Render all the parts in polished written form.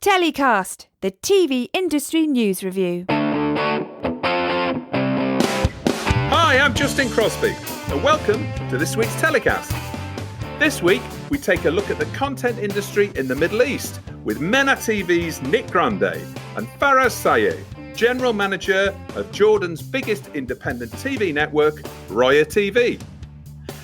TellyCast, the TV industry news review. Hi, I'm Justin Crosby, and welcome to this week's TellyCast. This week, we take a look at the content industry in the Middle East with Mena TV's Nick Grande and Faraz Sayegh, General Manager of Jordan's biggest independent TV network, Roya TV.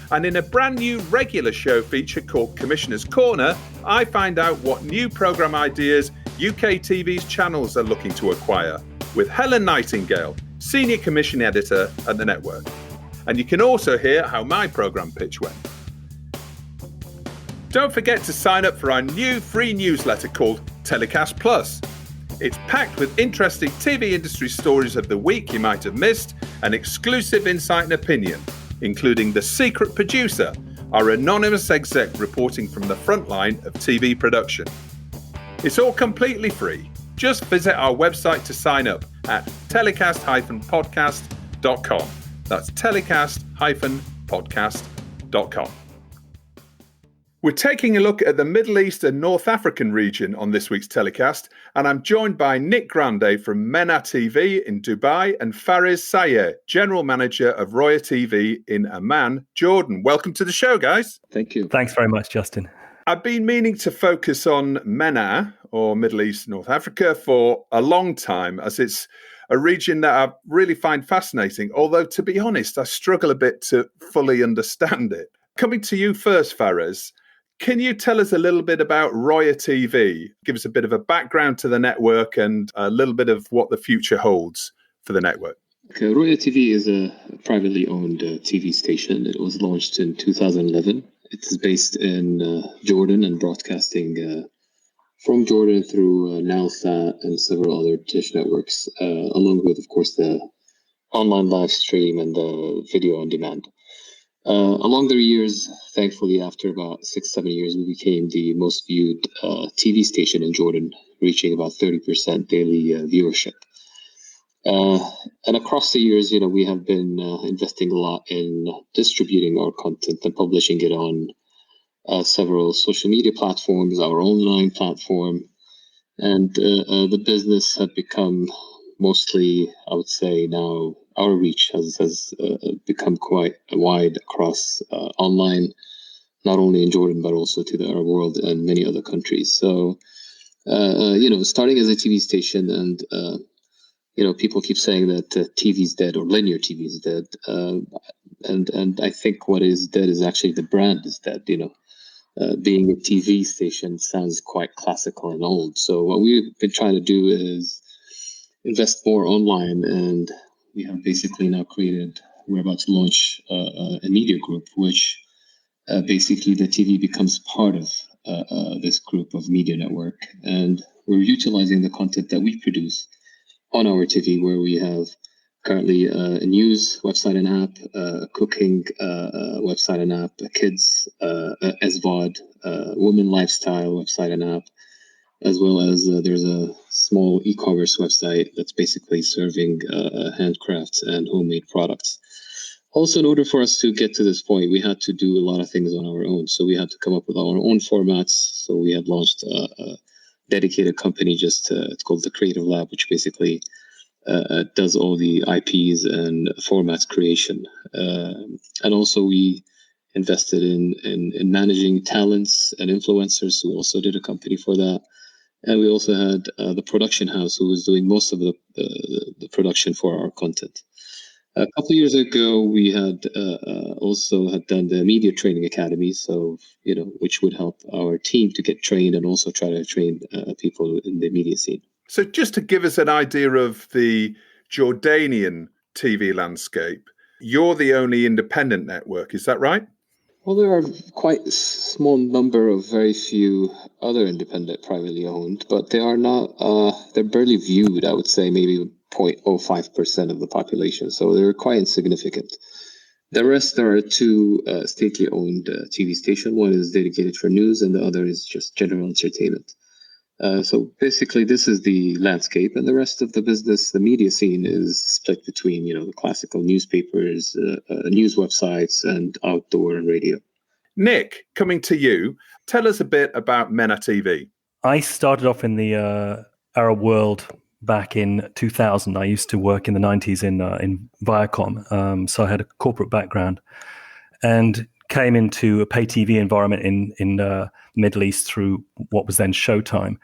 And in a brand new regular show feature called Commissioner's Corner, I find out what new programme ideas UKTV's channels are looking to acquire with Helen Nightingale, Senior Commission Editor at the network. And you can also hear how my programme pitch went. Don't forget to sign up for our new free newsletter called TellyCast Plus. It's packed with interesting TV industry stories of the week you might have missed and exclusive insight and opinion, including the secret producer, our anonymous exec reporting from the front line of TV production. It's all completely free. Just visit our website to sign up at telecast-podcast.com. That's telecast-podcast.com. We're taking a look at the Middle East and North African region on this week's telecast, and I'm joined by Nick Grande from Mena TV in Dubai and Faraz Sayegh, General Manager of Roya TV in Amman, Jordan. Welcome to the show, guys. Thank you. Thanks very much, Justin. I've been meaning to focus on Mena, or Middle East, North Africa, for a long time, as it's a region that I really find fascinating, although, to be honest, I struggle a bit to fully understand it. Coming to you first, Faraz, can you tell us a little bit about Roya TV? Give us a bit of a background to the network and a little bit of what the future holds for the network. Okay, Roya TV is a privately owned TV station. It was launched in 2011. It is based in Jordan and broadcasting from Jordan through Nilesat and several other dish networks, along with, of course, the online live stream and the video on demand. Along the years, thankfully, after about 6-7 years, we became the most viewed TV station in Jordan, reaching about 30% daily viewership. And across the years, we have been investing a lot in distributing our content and publishing it on several social media platforms, our online platform, and the business had become mostly, I would say now, our reach has become quite wide across online, not only in Jordan, but also to the Arab world and many other countries. So, starting as a TV station and, people keep saying that TV is dead or linear TV is dead. And I think what is dead is actually the brand is dead, being a TV station sounds quite classical and old. So what we've been trying to do is invest more online, and we have basically now we're about to launch a media group, which basically the TV becomes part of this group of media network. And we're utilizing the content that we produce on our TV, where we have currently a news website and app, a cooking website and app, a kids SVOD, women lifestyle website and app, as well as there's a small e-commerce website that's basically serving handcrafts and homemade products. Also, in order for us to get to this point, we had to do a lot of things on our own. So we had to come up with our own formats. So we had launched a dedicated company, it's called the Creative Lab, which basically does all the IPs and formats creation. And also we invested in managing talents and influencers, so we also did a company for that. And we also had the production house, who was doing most of the production for our content. A couple of years ago, we had also done the Media Training Academy, so which would help our team to get trained and also try to train people in the media scene. So just to give us an idea of the Jordanian TV landscape, you're the only independent network, is that right? Well, there are quite a small number of very few other independent privately owned, but they are not, they're barely viewed, I would say maybe 0.05% of the population. So they're quite insignificant. The rest, there are two stately owned TV stations. One is dedicated for news and the other is just general entertainment. So basically, this is the landscape, and the rest of the business, the media scene, is split between, the classical newspapers, news websites, and outdoor and radio. Nick, coming to you, tell us a bit about Mena TV. I started off in the Arab world back in 2000. I used to work in the 90s in Viacom, so I had a corporate background and came into a pay TV environment in the Middle East through what was then Showtime.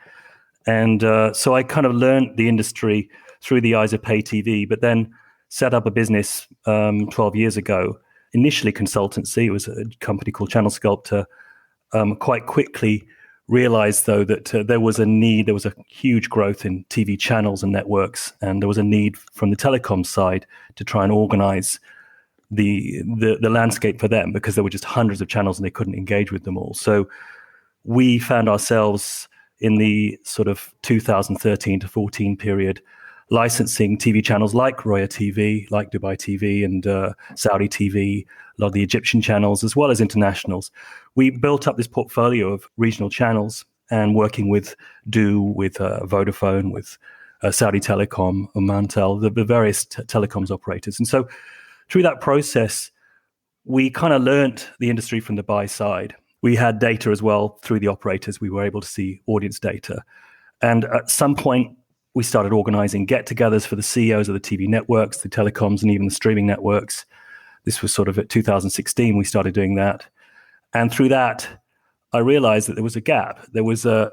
And so I kind of learned the industry through the eyes of pay TV, but then set up a business 12 years ago, initially consultancy. It was a company called Channel Sculptor. Quite quickly realized, though, that there was a need, there was a huge growth in TV channels and networks, and there was a need from the telecom side to try and organize the landscape for them, because there were just hundreds of channels and they couldn't engage with them all. So we found ourselves in the sort of 2013 to 14 period licensing TV channels like Roya TV, like Dubai TV and Saudi TV, a lot of the Egyptian channels, as well as internationals. We built up this portfolio of regional channels and working with with Vodafone, with Saudi Telecom, Omantel, the various telecoms operators. And so through that process, we kind of learnt the industry from the buy side. We had data as well through the operators. We were able to see audience data. And at some point, we started organizing get-togethers for the CEOs of the TV networks, the telecoms, and even the streaming networks. This was sort of at 2016, we started doing that. And through that, I realized that there was a gap. There was a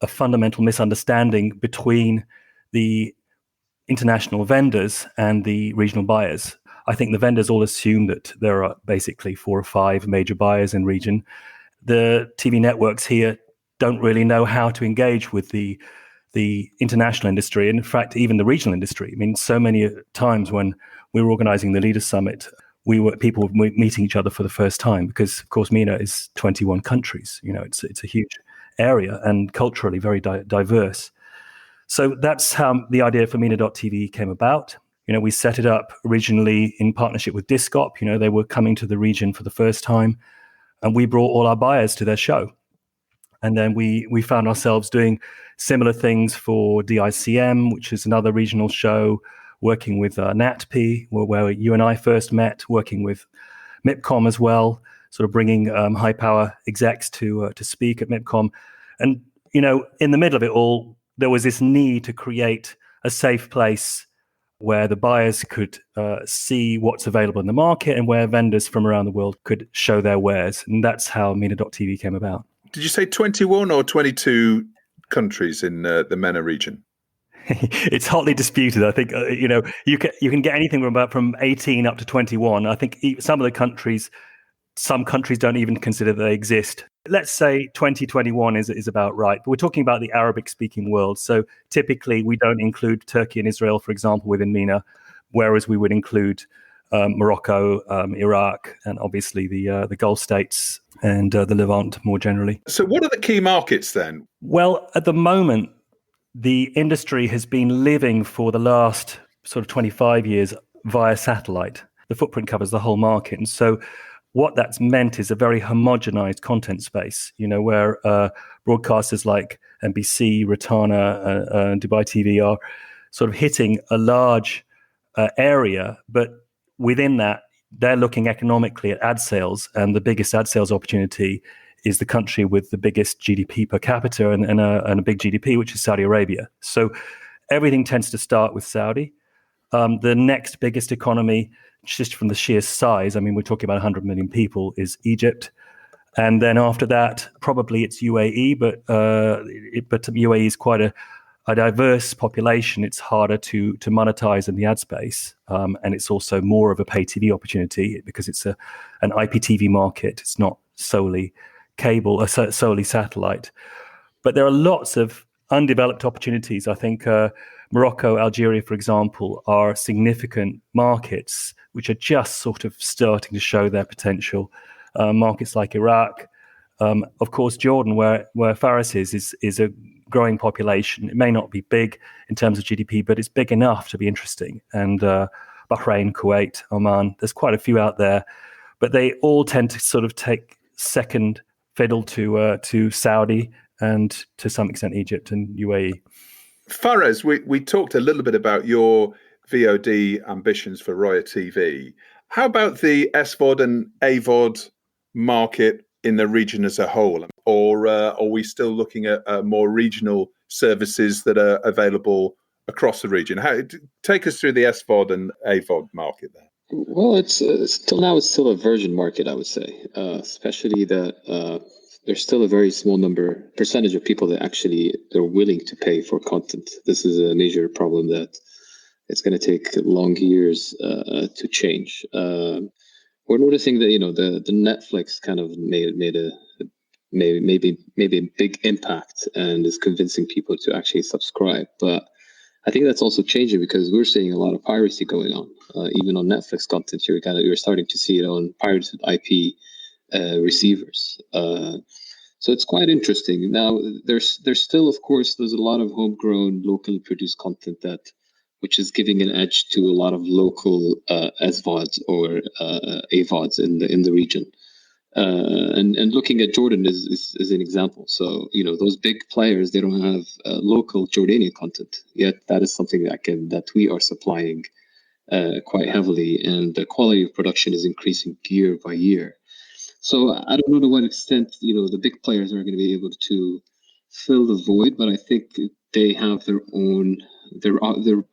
fundamental misunderstanding between the international vendors and the regional buyers. I think the vendors all assume that there are basically 4 or 5 major buyers in region. The TV networks here don't really know how to engage with the international industry, and in fact, even the regional industry. I mean, so many times when we were organizing the Leaders Summit, people were meeting each other for the first time, because, of course, MENA is 21 countries. You know, it's a huge area and culturally very diverse. So that's how the idea for MENA.TV came about. You know, we set it up originally in partnership with Discop. You know, they were coming to the region for the first time, and we brought all our buyers to their show. And then we found ourselves doing similar things for DICM, which is another regional show, working with NatP, where you and I first met, working with MIPCOM as well, sort of bringing high power execs to speak at MIPCOM. And, you know, in the middle of it all, there was this need to create a safe place where the buyers could see what's available in the market and where vendors from around the world could show their wares. And that's how MENA.TV came about. Did you say 21 or 22 countries in the MENA region? It's hotly disputed. I think you know, you can get anything from 18 up to 21. I think some countries don't even consider they exist. Let's say 2021 is about right, but we're talking about the Arabic-speaking world. So typically, we don't include Turkey and Israel, for example, within MENA, whereas we would include Morocco, Iraq, and obviously the Gulf states and the Levant more generally. So what are the key markets then? Well, at the moment, the industry has been living for the last sort of 25 years via satellite. The footprint covers the whole market. And so what that's meant is a very homogenized content space, you know, where broadcasters like NBC, Rotana, Dubai TV are sort of hitting a large area, but within that, they're looking economically at ad sales, and the biggest ad sales opportunity is the country with the biggest GDP per capita and a big GDP, which is Saudi Arabia. So everything tends to start with Saudi. The next biggest economy, just from the sheer size, I mean, we're talking about 100 million people, is Egypt. And then after that, probably it's UAE, but UAE is quite a diverse population. It's harder to monetize in the ad space. And it's also more of a pay TV opportunity because it's an IPTV market. It's not solely cable or solely satellite. But there are lots of undeveloped opportunities. I think Morocco, Algeria, for example, are significant markets which are just sort of starting to show their potential. Markets like Iraq, of course, Jordan, where Faris is a growing population. It may not be big in terms of GDP, but it's big enough to be interesting. And Bahrain, Kuwait, Oman, there's quite a few out there, but they all tend to sort of take second fiddle to Saudi and to some extent Egypt and UAE. Faraz, we talked a little bit about your VOD ambitions for Roya TV. How about the SVOD and AVOD market in the region as a whole? or are we still looking at more regional services that are available across the region? Take us through the SVOD and AVOD market there. Well, it's still now it's still a virgin market, I would say, especially that there's still a very small percentage of people that actually are willing to pay for content. This is a major problem that it's going to take long years to change. We're noticing that the Netflix kind of made a maybe a big impact and is convincing people to actually subscribe, but I think that's also changing because we're seeing a lot of piracy going on. Even on Netflix content, you're starting to see it on pirated IP receivers. So it's quite interesting. Now, there's still, of course, there's a lot of homegrown, locally produced content which is giving an edge to a lot of local SVODs or AVODs in the region. And looking at Jordan is an example. So those big players, they don't have local Jordanian content yet. That is something that we are supplying quite heavily, and the quality of production is increasing year by year. So I don't know to what extent the big players are going to be able to fill the void, but I think they have their own. They're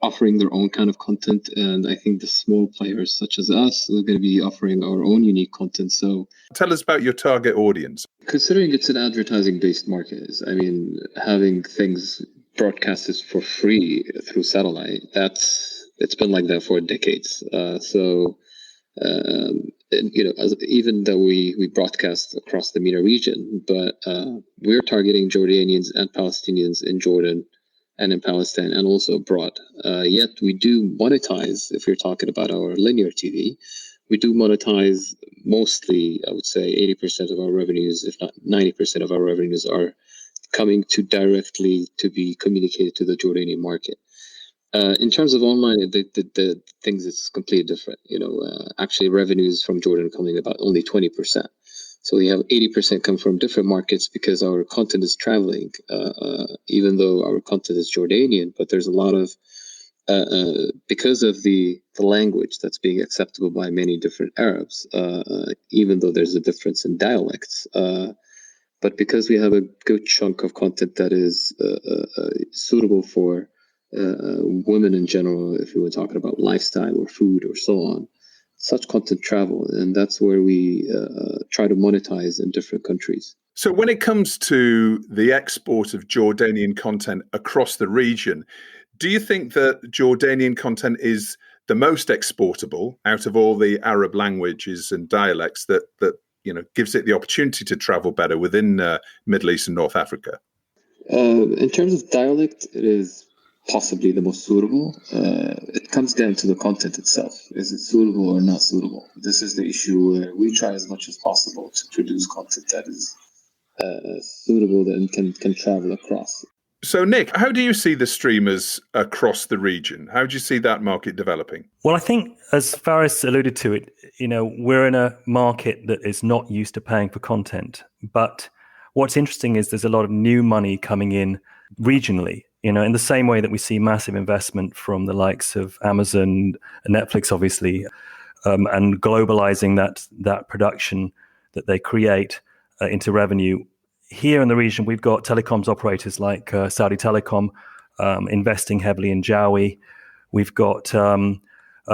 offering their own kind of content, and I think the small players such as us are going to be offering our own unique content. So tell us about your target audience. Considering it's an advertising-based market, I mean, having things broadcasted for free through satellite, it's been like that for decades. Even though we broadcast across the MENA region, but we're targeting Jordanians and Palestinians in Jordan and in Palestine and also abroad. Yet we do monetize, if you're talking about our linear TV, we do monetize mostly, I would say 80% of our revenues, if not 90% of our revenues are coming directly to be communicated to the Jordanian market. In terms of online, the things is completely different. Actually revenues from Jordan coming about only 20%. So we have 80% come from different markets because our content is traveling, even though our content is Jordanian, but there's a lot of, because of the language that's being acceptable by many different Arabs, even though there's a difference in dialects, but because we have a good chunk of content that is suitable for women in general, if we were talking about lifestyle or food or so on, such content travel, and that's where we try to monetize in different countries. So when it comes to the export of Jordanian content across the region, do you think that Jordanian content is the most exportable out of all the Arab languages and dialects that gives it the opportunity to travel better within Middle East and North Africa? In terms of dialect, it is possibly the most suitable. It comes down to the content itself. Is it suitable or not suitable? This is the issue where we try as much as possible to produce content that is suitable and can travel across. So, Nick, how do you see the streamers across the region? How do you see that market developing? Well, I think, as Faris alluded to it, we're in a market that is not used to paying for content. But what's interesting is there's a lot of new money coming in regionally. In the same way that we see massive investment from the likes of Amazon and Netflix, obviously, and globalizing that production that they create into revenue. Here in the region, we've got telecoms operators like Saudi Telecom investing heavily in Jawi. We've got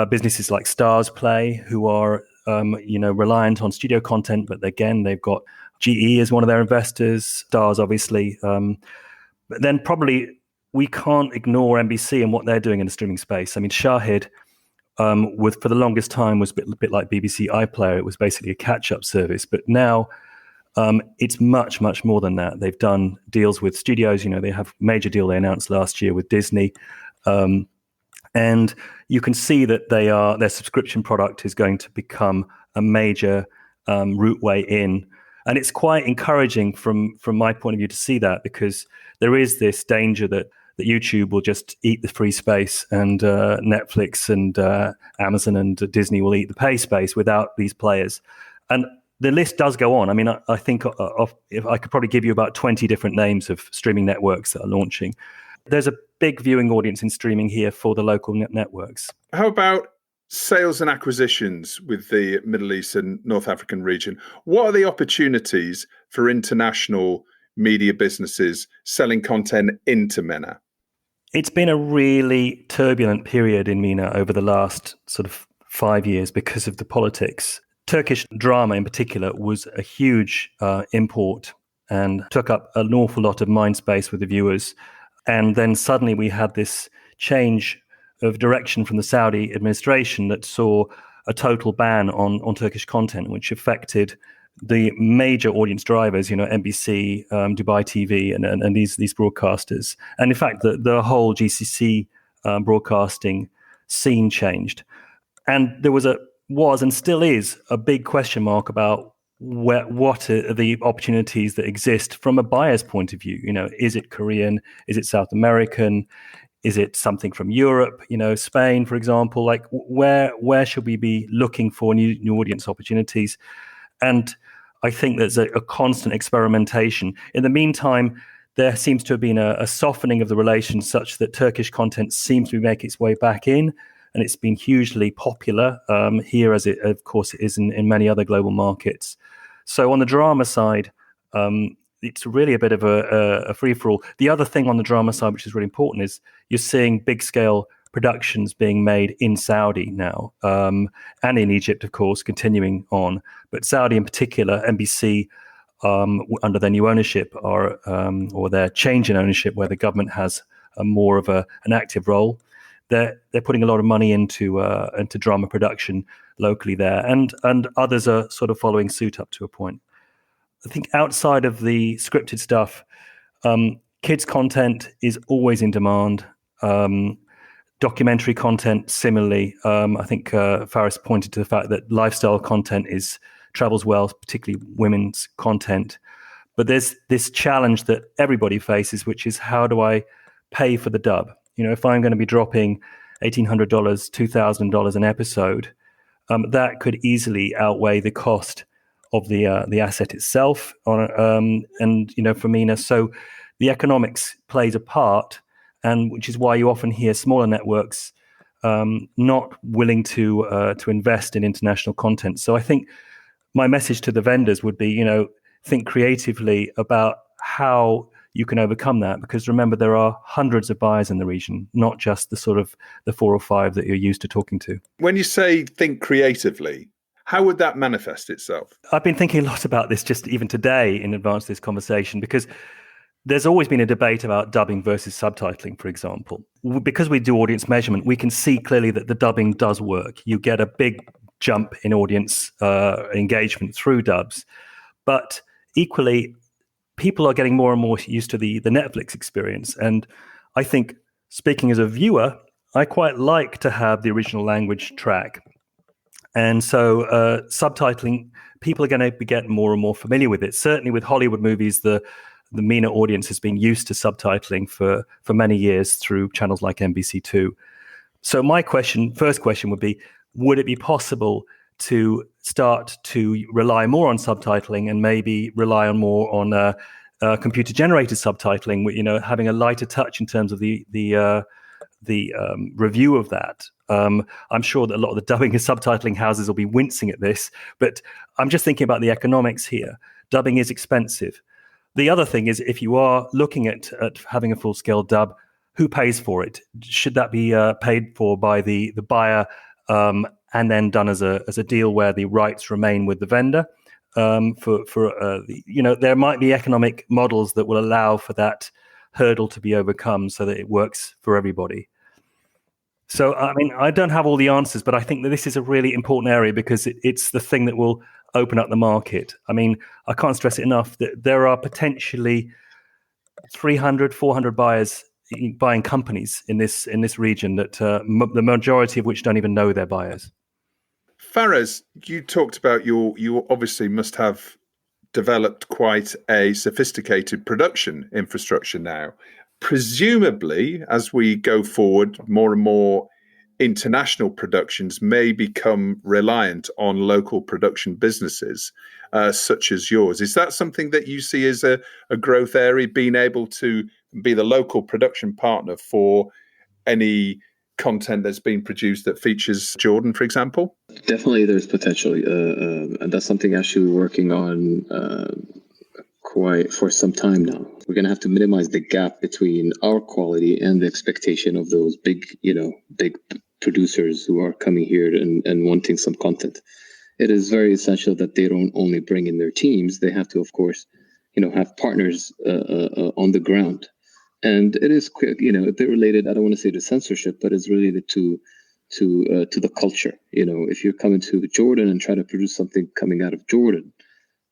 businesses like Stars Play, who are reliant on studio content, but again, they've got GE as one of their investors, Stars, obviously. But then probably we can't ignore NBC and what they're doing in the streaming space. I mean, Shahid, for the longest time, was a bit like BBC iPlayer. It was basically a catch-up service. But now it's much, much more than that. They've done deals with studios. They have a major deal they announced last year with Disney. And you can see that their subscription product is going to become a major route way in. And it's quite encouraging from my point of view to see that, because there is this danger that YouTube will just eat the free space, and Netflix and Amazon and Disney will eat the pay space without these players. And the list does go on. I mean, I think if I could probably give you about 20 different names of streaming networks that are launching. There's a big viewing audience in streaming here for the local networks. How about sales and acquisitions with the Middle East and North African region? What are the opportunities for international media businesses selling content into MENA? It's been a really turbulent period in MENA over the last sort of 5 years because of the politics. Turkish drama in particular was a huge import and took up an awful lot of mind space with the viewers. And then suddenly we had this change of direction from the Saudi administration that saw a total ban on Turkish content, which affected the major audience drivers, NBC, Dubai TV, and these broadcasters. And in fact, the whole GCC broadcasting scene changed. And there was and still is a big question mark about what are the opportunities that exist from a buyer's point of view. Is it Korean? Is it South American? Is it something from Europe? Spain, for example. Like where should we be looking for new audience opportunities? And I think there's a constant experimentation. In the meantime, there seems to have been a softening of the relations such that Turkish content seems to be making its way back in, and it's been hugely popular here, as it, of course, it is in many other global markets. So on the drama side, it's really a bit of a free-for-all. The other thing on the drama side, which is really important, is you're seeing big-scale productions being made in Saudi now, and in Egypt, of course, continuing on. But Saudi in particular, NBC, under their new ownership or their change in ownership, where the government has more of an active role, they're putting a lot of money into drama production locally there, and others are sort of following suit up to a point. I think outside of the scripted stuff, kids content is always in demand. Documentary content, similarly. I think Faris pointed to the fact that lifestyle content travels well, particularly women's content. But there's this challenge that everybody faces, which is, how do I pay for the dub? If I'm going to be dropping $1,800, $2,000 an episode, that could easily outweigh the cost of the asset itself for MENA. So the economics plays a part, and which is why you often hear smaller networks not willing to invest in international content. So I think my message to the vendors would be, think creatively about how you can overcome that, because remember, there are hundreds of buyers in the region, not just the 4 or 5 that you're used to talking to. When you say think creatively, how would that manifest itself? I've been thinking a lot about this just even today in advance of this conversation, because there's always been a debate about dubbing versus subtitling, for example. Because we do audience measurement, we can see clearly that the dubbing does work. You get a big jump in audience engagement through dubs. But equally, people are getting more and more used to the Netflix experience. And I think, speaking as a viewer, I quite like to have the original language track. And so subtitling, people are going to be getting more and more familiar with it. Certainly with Hollywood movies, the MENA audience has been used to subtitling for many years through channels like NBC2. So my first question would be, would it be possible to start to rely more on subtitling and maybe rely more on computer-generated subtitling, having a lighter touch in terms of the review of that? I'm sure that a lot of the dubbing and subtitling houses will be wincing at this, but I'm just thinking about the economics here. Dubbing is expensive. The other thing is, if you are looking at having a full-scale dub, who pays for it? Should that be paid for by the buyer and then done as a deal where the rights remain with the vendor? There might be economic models that will allow for that hurdle to be overcome so that it works for everybody. So, I don't have all the answers, but I think that this is a really important area because it's the thing that will open up the market. I can't stress it enough that there are potentially 300, 400 buying companies in this region that the majority of which don't even know they're buyers. Faraz, you talked about you obviously must have developed quite a sophisticated production infrastructure now. Presumably, as we go forward, more and more international productions may become reliant on local production businesses such as yours. Is that something that you see as a growth area, being able to be the local production partner for any content that's being produced that features Jordan, for example? Definitely there's potential. And that's something actually we're working on for some time now. We're going to have to minimize the gap between our quality and the expectation of those big producers who are coming here and wanting some content. It is very essential that they don't only bring in their teams; they have to, of course, have partners on the ground. And it is, a bit related. I don't want to say to censorship, but it's related to the culture. If you're coming to Jordan and try to produce something coming out of Jordan,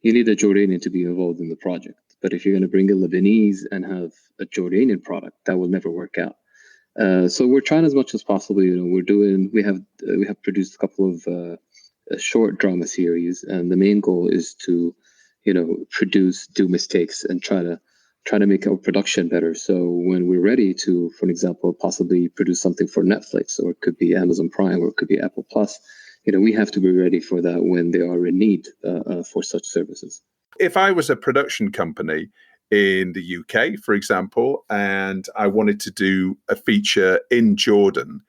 you need a Jordanian to be involved in the project. But if you're going to bring a Lebanese and have a Jordanian product, that will never work out. So we're trying as much as possible. We have produced a couple of short drama series, and the main goal is to, do mistakes and try to make our production better. So when we're ready to, for example, possibly produce something for Netflix, or it could be Amazon Prime, or it could be Apple Plus, we have to be ready for that when they are in need for such services. If I was a production company in the UK, for example, and I wanted to do a feature in Jordan,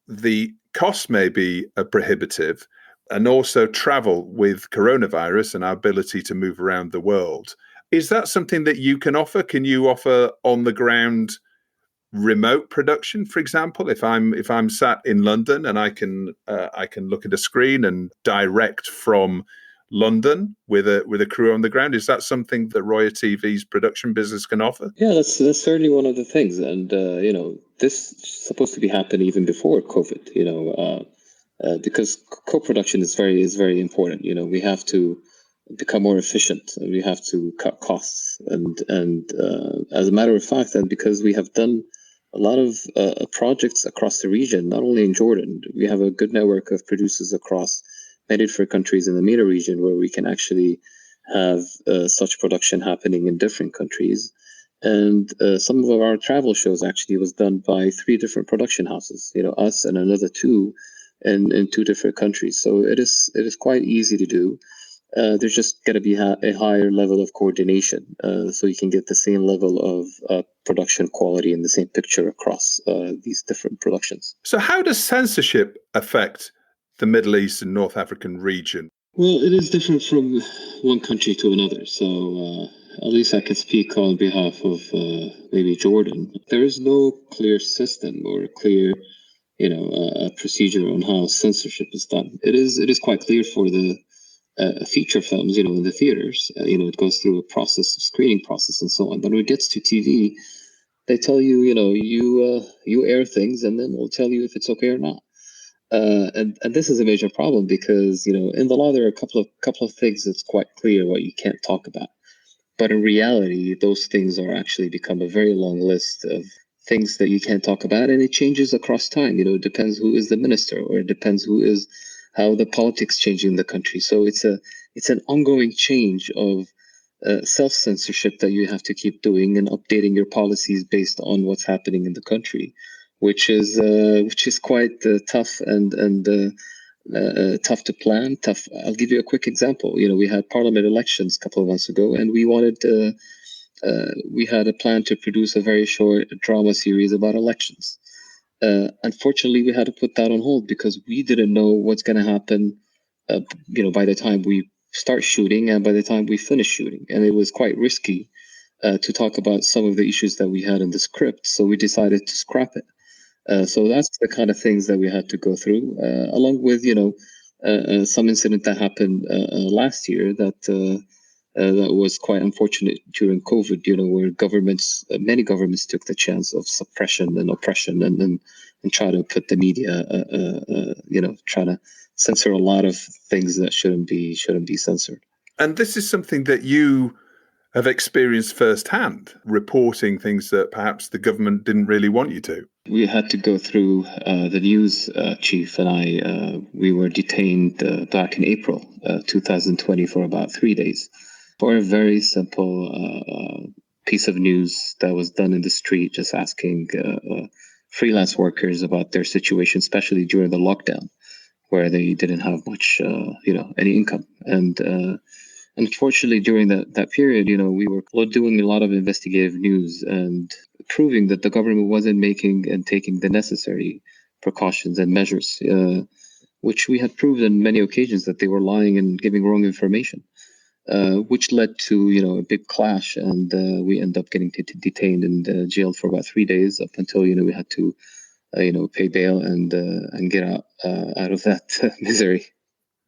the cost may be prohibitive, and also travel with coronavirus and our ability to move around the world. Is that something that you can offer? Can you offer on the ground remote production, for example? If I'm sat in London and I can look at a screen and direct from London with a crew on the ground, is that something that Roya TV's production business can offer? Yeah, that's certainly one of the things, and this is supposed to be happening even before COVID. Because co-production is very important. We have to become more efficient, and we have to cut costs. And as a matter of fact, and because we have done a lot of projects across the region, not only in Jordan, we have a good network of producers across many different countries in the MENA region, where we can actually have such production happening in different countries. And some of our travel shows actually was done by 3 different production houses, us and another 2 in 2 different countries. So it is quite easy to do. There's just going to be a higher level of coordination, so you can get the same level of production quality in the same picture across these different productions. So how does censorship affect the Middle East and North African region? Well, it is different from one country to another. So at least I can speak on behalf of maybe Jordan. There is no clear system or clear a procedure on how censorship is done. It is quite clear for the feature films, in the theaters. It goes through a process, of screening process, and so on. But when it gets to TV, they tell you, you air things, and then we'll tell you if it's okay or not. And this is a major problem because in the law there are a couple of things that's quite clear what you can't talk about. But in reality, those things are actually become a very long list of things that you can't talk about, and it changes across time. It depends who is the minister, or it depends how the politics changing in the country. So it's an ongoing change of self-censorship that you have to keep doing and updating your policies based on what's happening in the country, which is quite tough and tough to plan. Tough. I'll give you a quick example. We had parliament elections a couple of months ago, and we had a plan to produce a very short drama series about elections. Unfortunately, we had to put that on hold because we didn't know what's going to happen, by the time we start shooting and by the time we finish shooting. And it was quite risky to talk about some of the issues that we had in the script. So we decided to scrap it. So that's the kind of things that we had to go through, along with, some incident that happened last year that was quite unfortunate during COVID, where many governments took the chance of suppression and oppression and try to put the media, try to censor a lot of things that shouldn't be censored. And this is something that you have experienced firsthand, reporting things that perhaps the government didn't really want you to. We had to go through the news chief and I. We were detained back in April 2020 for about 3 days. For a very simple piece of news that was done in the street, just asking freelance workers about their situation, especially during the lockdown, where they didn't have much, any income. And unfortunately, during that period, we were doing a lot of investigative news and proving that the government wasn't making and taking the necessary precautions and measures, which we had proved on many occasions that they were lying and giving wrong information. which led to a big clash, and we end up getting detained and jailed for about 3 days up until we had to pay bail and get out of that misery.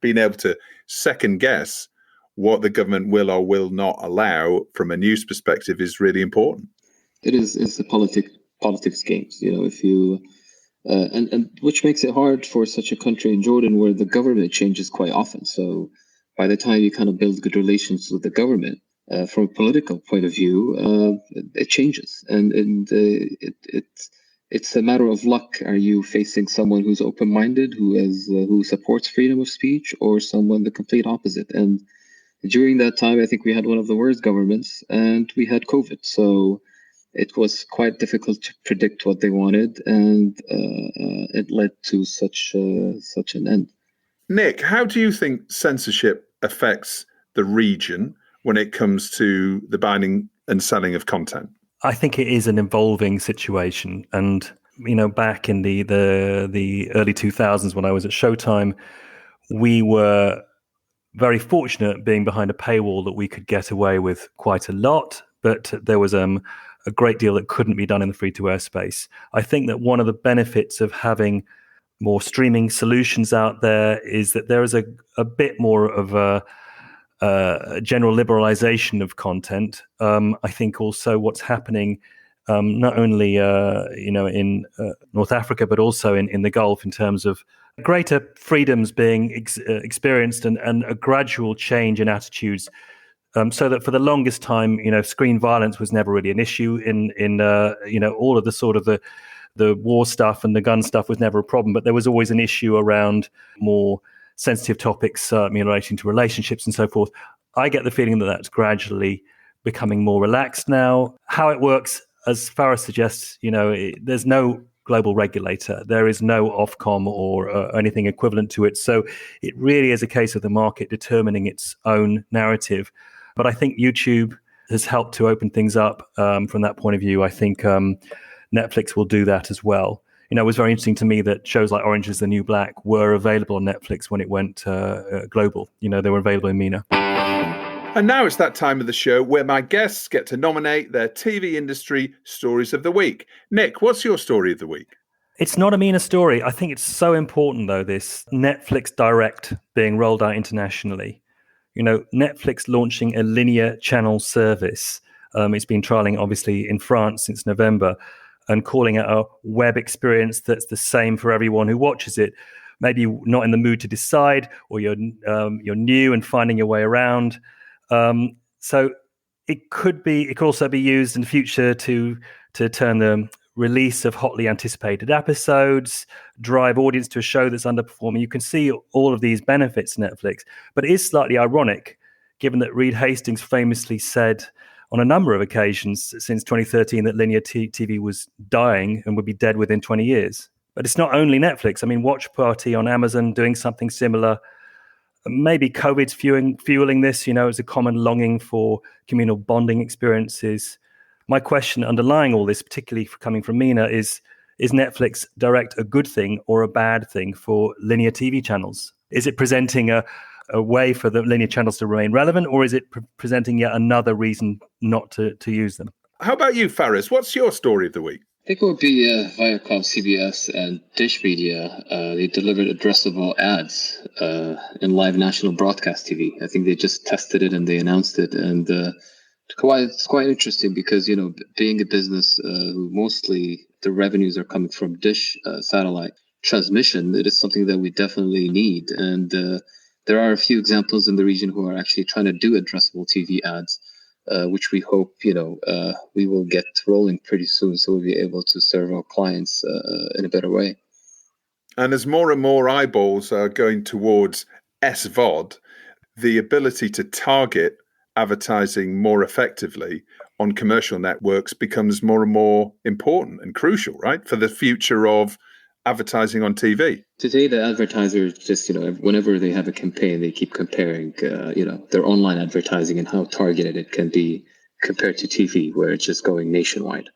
Being able to second guess what the government will or will not allow from a news perspective is really important. It is. It's the politics games. If you and which makes it hard for such a country in Jordan where the government changes quite often. So by the time you kind of build good relations with the government, from a political point of view, it changes, and it's a matter of luck. Are you facing someone who's open-minded, who supports freedom of speech, or someone the complete opposite? And during that time, I think we had one of the worst governments, and we had COVID. So it was quite difficult to predict what they wanted, and it led to such an end. Nick, how do you think censorship affects the region when it comes to the buying and selling of content? I think it is an evolving situation, and back in the early 2000s when I was at Showtime, we were very fortunate being behind a paywall that we could get away with quite a lot, but there was a great deal that couldn't be done in the free-to-air space. I think that one of the benefits of having more streaming solutions out there is that there is a bit more of a general liberalization of content. I think also what's happening not only in North Africa, but also in the Gulf in terms of greater freedoms being experienced and a gradual change in attitudes. So that for the longest time, screen violence was never really an issue in all of the sort of the war stuff and the gun stuff was never a problem, but there was always an issue around more sensitive topics relating to relationships and so forth. I get the feeling that that's gradually becoming more relaxed now. How it works, as Faris suggests, there's no global regulator. There is no Ofcom or anything equivalent to it. So it really is a case of the market determining its own narrative. But I think YouTube has helped to open things up from that point of view. I think Netflix will do that as well. It was very interesting to me that shows like Orange is the New Black were available on Netflix when it went global. They were available in MENA. And now it's that time of the show where my guests get to nominate their TV industry stories of the week. Nick, what's your story of the week? It's not a MENA story. I think it's so important, though, this Netflix Direct being rolled out internationally. Netflix launching a linear channel service. It's been trialing, obviously, in France since November, and calling it a web experience that's the same for everyone who watches it. Maybe you're not in the mood to decide, or you're new and finding your way around. So it could also be used in the future to turn the release of hotly anticipated episodes, drive audience to a show that's underperforming. You can see all of these benefits, Netflix, but it is slightly ironic, given that Reed Hastings famously said on a number of occasions since 2013 that linear TV was dying and would be dead within 20 years. But it's not only Netflix. I mean, Watch Party on Amazon doing something similar. Maybe COVID's fueling this, as a common longing for communal bonding experiences. My question underlying all this, particularly coming from MENA, is Netflix Direct a good thing or a bad thing for linear TV channels? Is it presenting a way for the linear channels to remain relevant, or is it presenting yet another reason not to use them? How about you, Faris? What's your story of the week? I think it would be Viacom, CBS, and Dish Media. They delivered addressable ads in live national broadcast TV. I think they just tested it and they announced it. And it's quite interesting because, being a business who mostly the revenues are coming from Dish satellite transmission, it is something that we definitely need. And there are a few examples in the region who are actually trying to do addressable TV ads, which we hope, we will get rolling pretty soon, so we'll be able to serve our clients in a better way. And as more and more eyeballs are going towards SVOD, the ability to target advertising more effectively on commercial networks becomes more and more important and crucial, right, for the future of advertising on TV. Today, the advertisers just, whenever they have a campaign, they keep comparing, their online advertising and how targeted it can be compared to TV, where it's just going nationwide.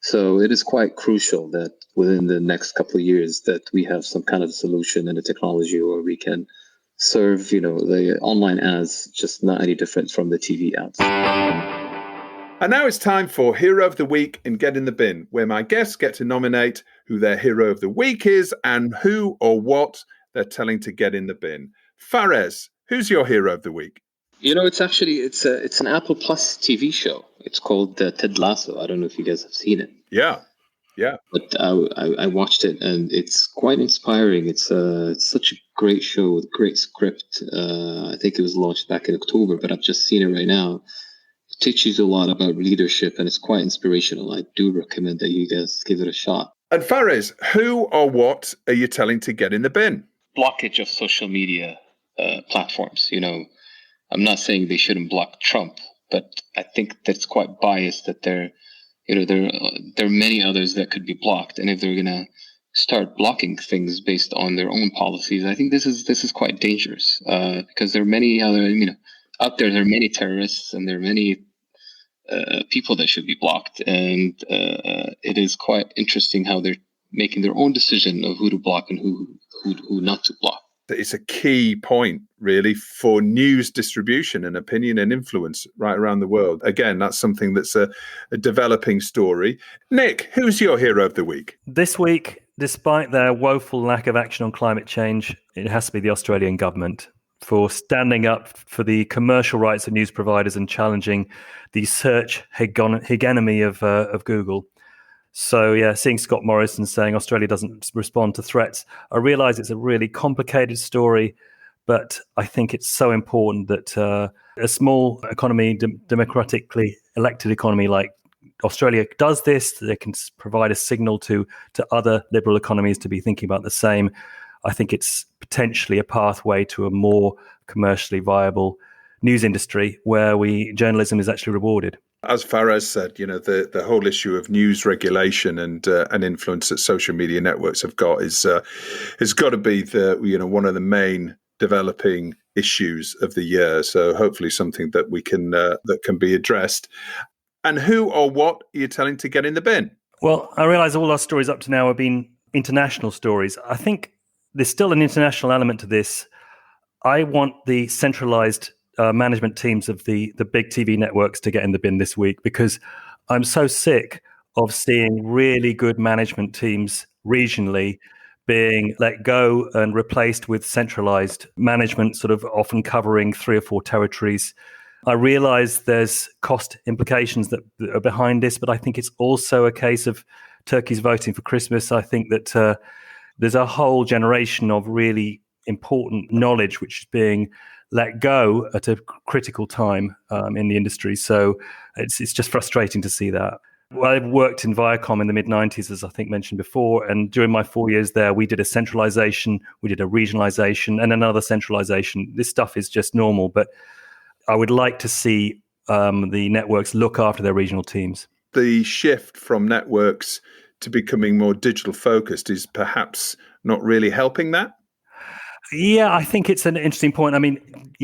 So it is quite crucial that within the next couple of years that we have some kind of solution and a technology where we can serve, the online ads, just not any different from the TV ads. And now it's time for Hero of the Week and Get in the Bin, where my guests get to nominate who their Hero of the Week is and who or what they're telling to get in the bin. Fares, who's your Hero of the Week? It's an Apple Plus TV show. It's called Ted Lasso. I don't know if you guys have seen it. Yeah. But I watched it, and it's quite inspiring. It's such a great show with great script. I think it was launched back in October, but I've just seen it right now. It teaches you a lot about leadership, and it's quite inspirational. I do recommend that you guys give it a shot. And Fares, who or what are you telling to get in the bin? Blockage of social media platforms. I'm not saying they shouldn't block Trump, but I think that's quite biased that there are many others that could be blocked. And if they're going to start blocking things based on their own policies, I think this is quite dangerous because there are many other, out there are many terrorists and there are many people that should be blocked. And it is quite interesting how they're making their own decision of who to block and who not to block. It's a key point, really, for news distribution and opinion and influence right around the world. Again, that's something that's a developing story. Nick, who's your Hero of the Week? This week, despite their woeful lack of action on climate change, it has to be the Australian government for standing up for the commercial rights of news providers and challenging the search hegemony of Google. So, yeah, seeing Scott Morrison saying Australia doesn't respond to threats, I realise it's a really complicated story, but I think it's so important that a small economy, democratically elected economy like Australia does this. They can provide a signal to other liberal economies to be thinking about the same. I think it's potentially a pathway to a more commercially viable news industry where journalism is actually rewarded. As Fares said, the whole issue of news regulation and influence that social media networks have got has got to be one of the main developing issues of the year. So hopefully something that we can that can be addressed. And who or what are you telling to get in the bin? Well, I realise all our stories up to now have been international stories. I think there's still an international element to this. I want the centralised management teams of the big TV networks to get in the bin this week, because I'm so sick of seeing really good management teams regionally being let go and replaced with centralized management, sort of often covering 3 or 4 territories. I realize there's cost implications that are behind this, but I think it's also a case of turkeys voting for Christmas. I think that there's a whole generation of really important knowledge which is being let go at a critical time in the industry. So it's just frustrating to see that. Well, I worked in Viacom in the mid-90s, as I think mentioned before, and during my 4 years there, we did a centralization, we did a regionalization, and another centralization. This stuff is just normal, but I would like to see the networks look after their regional teams. The shift from networks to becoming more digital focused is perhaps not really helping that? Yeah, I think it's an interesting point. I mean,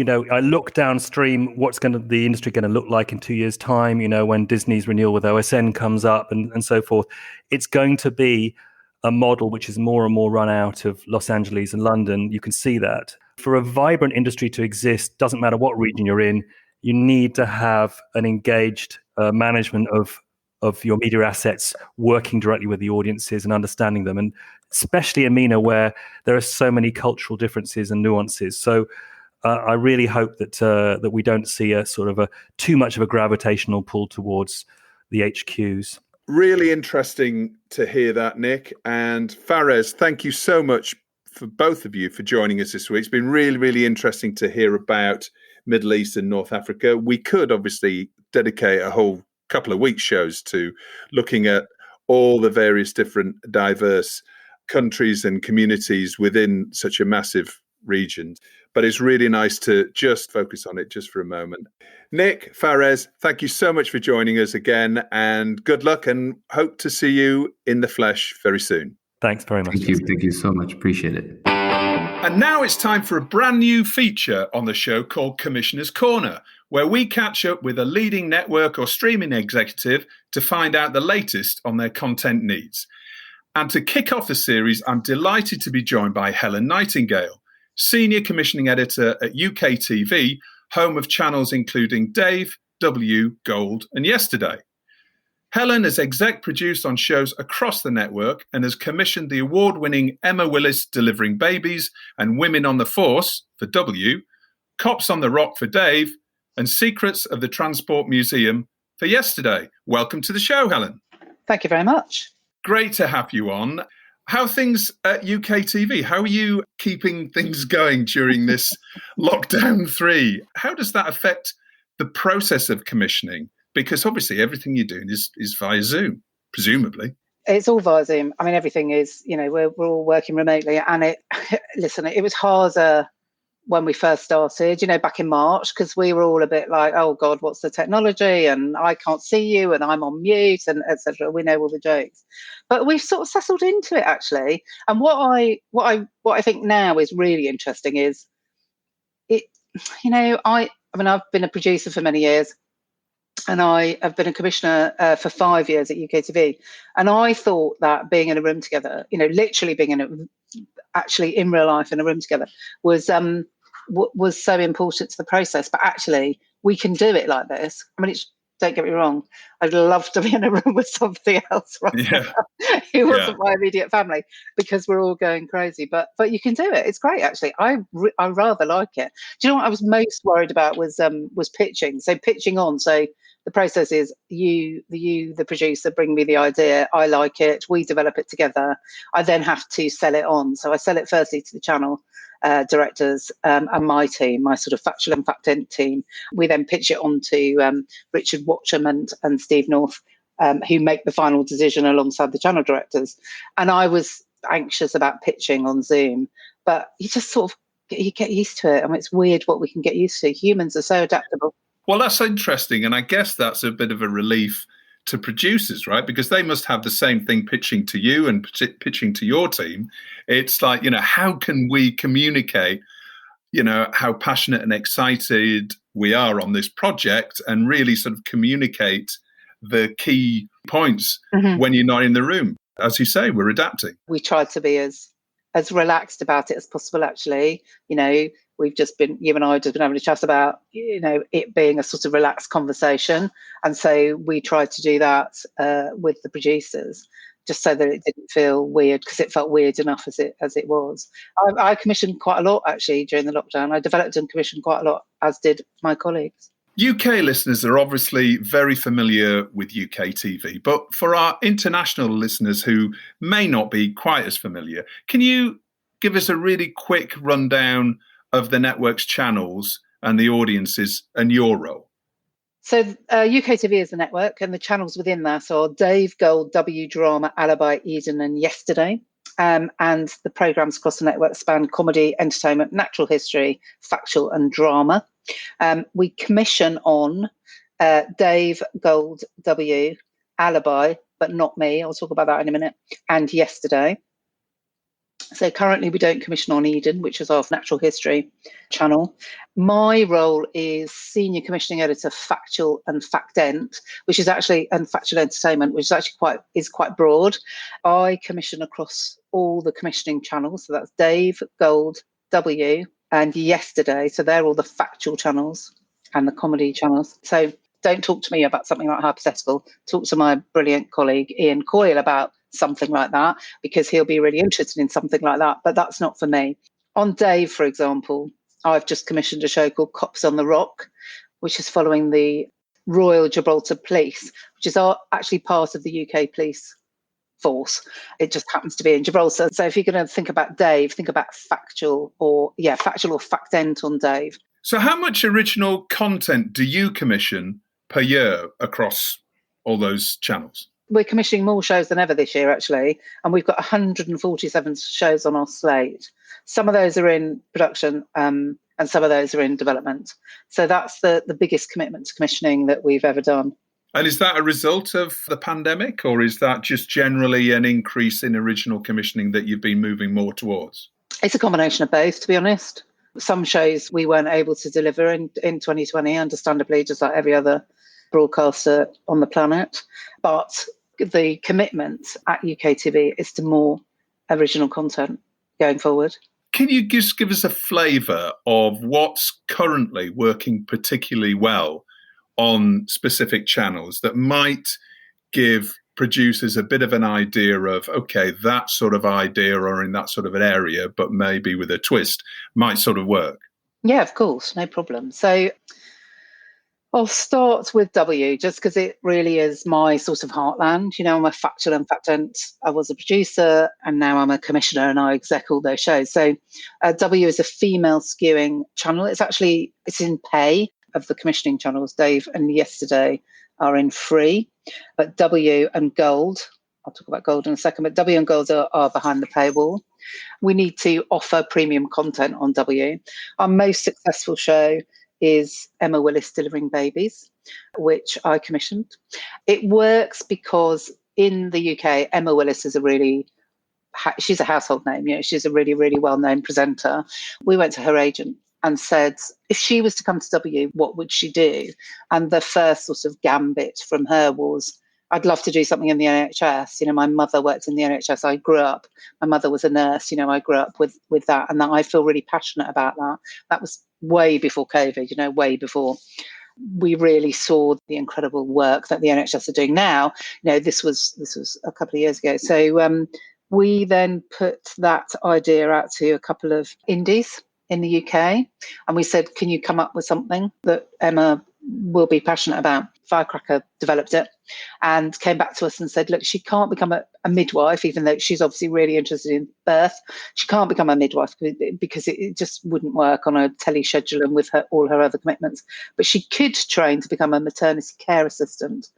I look downstream, what's the industry going to look like in 2 years' time, when Disney's renewal with OSN comes up and so forth. It's going to be a model which is more and more run out of Los Angeles and London. You can see that. For a vibrant industry to exist, doesn't matter what region you're in, you need to have an engaged management of your media assets, working directly with the audiences and understanding them, and especially in MENA, where there are so many cultural differences and nuances. So I really hope that we don't see a sort of too much of a gravitational pull towards the HQs. Really interesting to hear that, Nick. And Fares, thank you so much for both of you for joining us this week. It's been really, really interesting to hear about Middle East and North Africa. We could obviously dedicate a whole couple of weeks shows to looking at all the various different diverse countries and communities within such a massive region. But it's really nice to just focus on it just for a moment. Nick, Fares, thank you so much for joining us again, and good luck, and hope to see you in the flesh very soon. Thanks very much. Thank you so much. Appreciate it. And now it's time for a brand new feature on the show called Commissioner's Corner, where we catch up with a leading network or streaming executive to find out the latest on their content needs. And to kick off the series, I'm delighted to be joined by Helen Nightingale, Senior Commissioning Editor at UKTV, home of channels including Dave, W, Gold and Yesterday. Helen has exec produced on shows across the network and has commissioned the award-winning Emma Willis Delivering Babies and Women on the Force for W, Cops on the Rock for Dave, and Secrets of the Transport Museum for Yesterday. Welcome to the show, Helen. Thank you very much. Great to have you on. How are things at UKTV? How are you keeping things going during this lockdown 3? How does that affect the process of commissioning? Because obviously everything you're doing is via Zoom, presumably. It's all via Zoom. I mean, everything is, we're all working remotely. And it was harder when we first started, back in March, because we were all a bit like, oh God, what's the technology? And I can't see you and I'm on mute and etc. We know all the jokes. But we've sort of settled into it, actually. And what I think now is really interesting is it, I've been a producer for many years. And I have been a commissioner for 5 years at UKTV. And I thought that being in a room together, literally being actually in real life in a room together was so important to the process. But actually, we can do it like this. I mean, don't get me wrong. I'd love to be in a room with somebody else right now who wasn't my immediate family, because we're all going crazy. But you can do it. It's great, actually. I rather like it. Do you know what I was most worried about was pitching. So pitching on. So the process is you, the producer, bring me the idea. I like it. We develop it together. I then have to sell it on. So I sell it firstly to the channel directors and my team, my sort of factual and fact-end team. We then pitch it on to Richard Watcham and Steve North, who make the final decision alongside the channel directors. And I was anxious about pitching on Zoom, but you just sort of you get used to it. I mean, it's weird what we can get used to. Humans are so adaptable. Well, that's interesting. And I guess that's a bit of a relief to producers, right? Because they must have the same thing pitching to you and pitching to your team. It's like, how can we communicate, how passionate and excited we are on this project and really sort of communicate the key points when you're not in the room. As you say, we're adapting. We try to be as relaxed about it as possible, actually. You and I have just been having a chat about, it being a sort of relaxed conversation. And so we tried to do that with the producers, just so that it didn't feel weird, because it felt weird enough as it was. I commissioned quite a lot, actually, during the lockdown. I developed and commissioned quite a lot, as did my colleagues. UK listeners are obviously very familiar with UKTV, but for our international listeners who may not be quite as familiar, can you give us a really quick rundown of the network's channels and the audiences and your role? So UKTV is the network, and the channels within that are Dave, Gold, W, Drama, Alibi, Eden and Yesterday. And the programmes across the network span comedy, entertainment, natural history, factual and drama. We commission on Dave, Gold, W, Alibi, but not me. I'll talk about that in a minute, and Yesterday. So currently we don't commission on Eden, which is our natural history channel. My role is senior commissioning editor, factual and fact-ent, and factual entertainment, which is actually quite broad. I commission across all the commissioning channels. So that's Dave, Gold, W, and Yesterday. So they're all the factual channels and the comedy channels. So don't talk to me about something like hypothetical. Talk to my brilliant colleague Ian Coyle about something like that, because he'll be really interested in something like that. But that's not for me. On Dave, for example, I've just commissioned a show called Cops on the Rock, which is following the Royal Gibraltar Police, which is actually part of the UK police force. It just happens to be in Gibraltar. So if you're going to think about Dave, think about factual or fact-ent on Dave. So how much original content do you commission per year across all those channels? We're commissioning more shows than ever this year, actually, and we've got 147 shows on our slate. Some of those are in production and some of those are in development. So that's the biggest commitment to commissioning that we've ever done. And is that a result of the pandemic, or is that just generally an increase in original commissioning that you've been moving more towards? It's a combination of both, to be honest. Some shows we weren't able to deliver in 2020, understandably, just like every other broadcaster on the planet. But the commitment at UKTV is to more original content going forward. can you just give us a flavour of what's currently working particularly well on specific channels that might give producers a bit of an idea of, okay, that sort of idea or in that sort of an area, but maybe with a twist, might sort of work? Yeah, of course, no problem. So I'll start with W, just because it really is my sort of heartland. I'm a factual and factant. I was a producer and now I'm a commissioner and I exec all those shows. So W is a female skewing channel. It's in pay of the commissioning channels. Dave and Yesterday are in free, but W and Gold, I'll talk about Gold in a second, but W and Gold are behind the paywall. We need to offer premium content on W. Our most successful show is Emma Willis Delivering Babies, which I commissioned. It works because in the UK, Emma Willis is she's a household name. She's a really, really well-known presenter. We went to her agent and said, if she was to come to W, what would she do? And the first sort of gambit from her was, I'd love to do something in the NHS. My mother worked in the NHS. My mother was a nurse. I grew up with that, and that I feel really passionate about that. That was way before COVID, way before we really saw the incredible work that the NHS are doing now. This was a couple of years ago. So we then put that idea out to a couple of indies in the UK, and we said, can you come up with something that Emma will be passionate about? Firecracker developed it and came back to us and said, look, she can't become a midwife, even though she's obviously really interested in birth. She can't become a midwife because it just wouldn't work on a telly schedule and with all her other commitments. But she could train to become a maternity care assistant.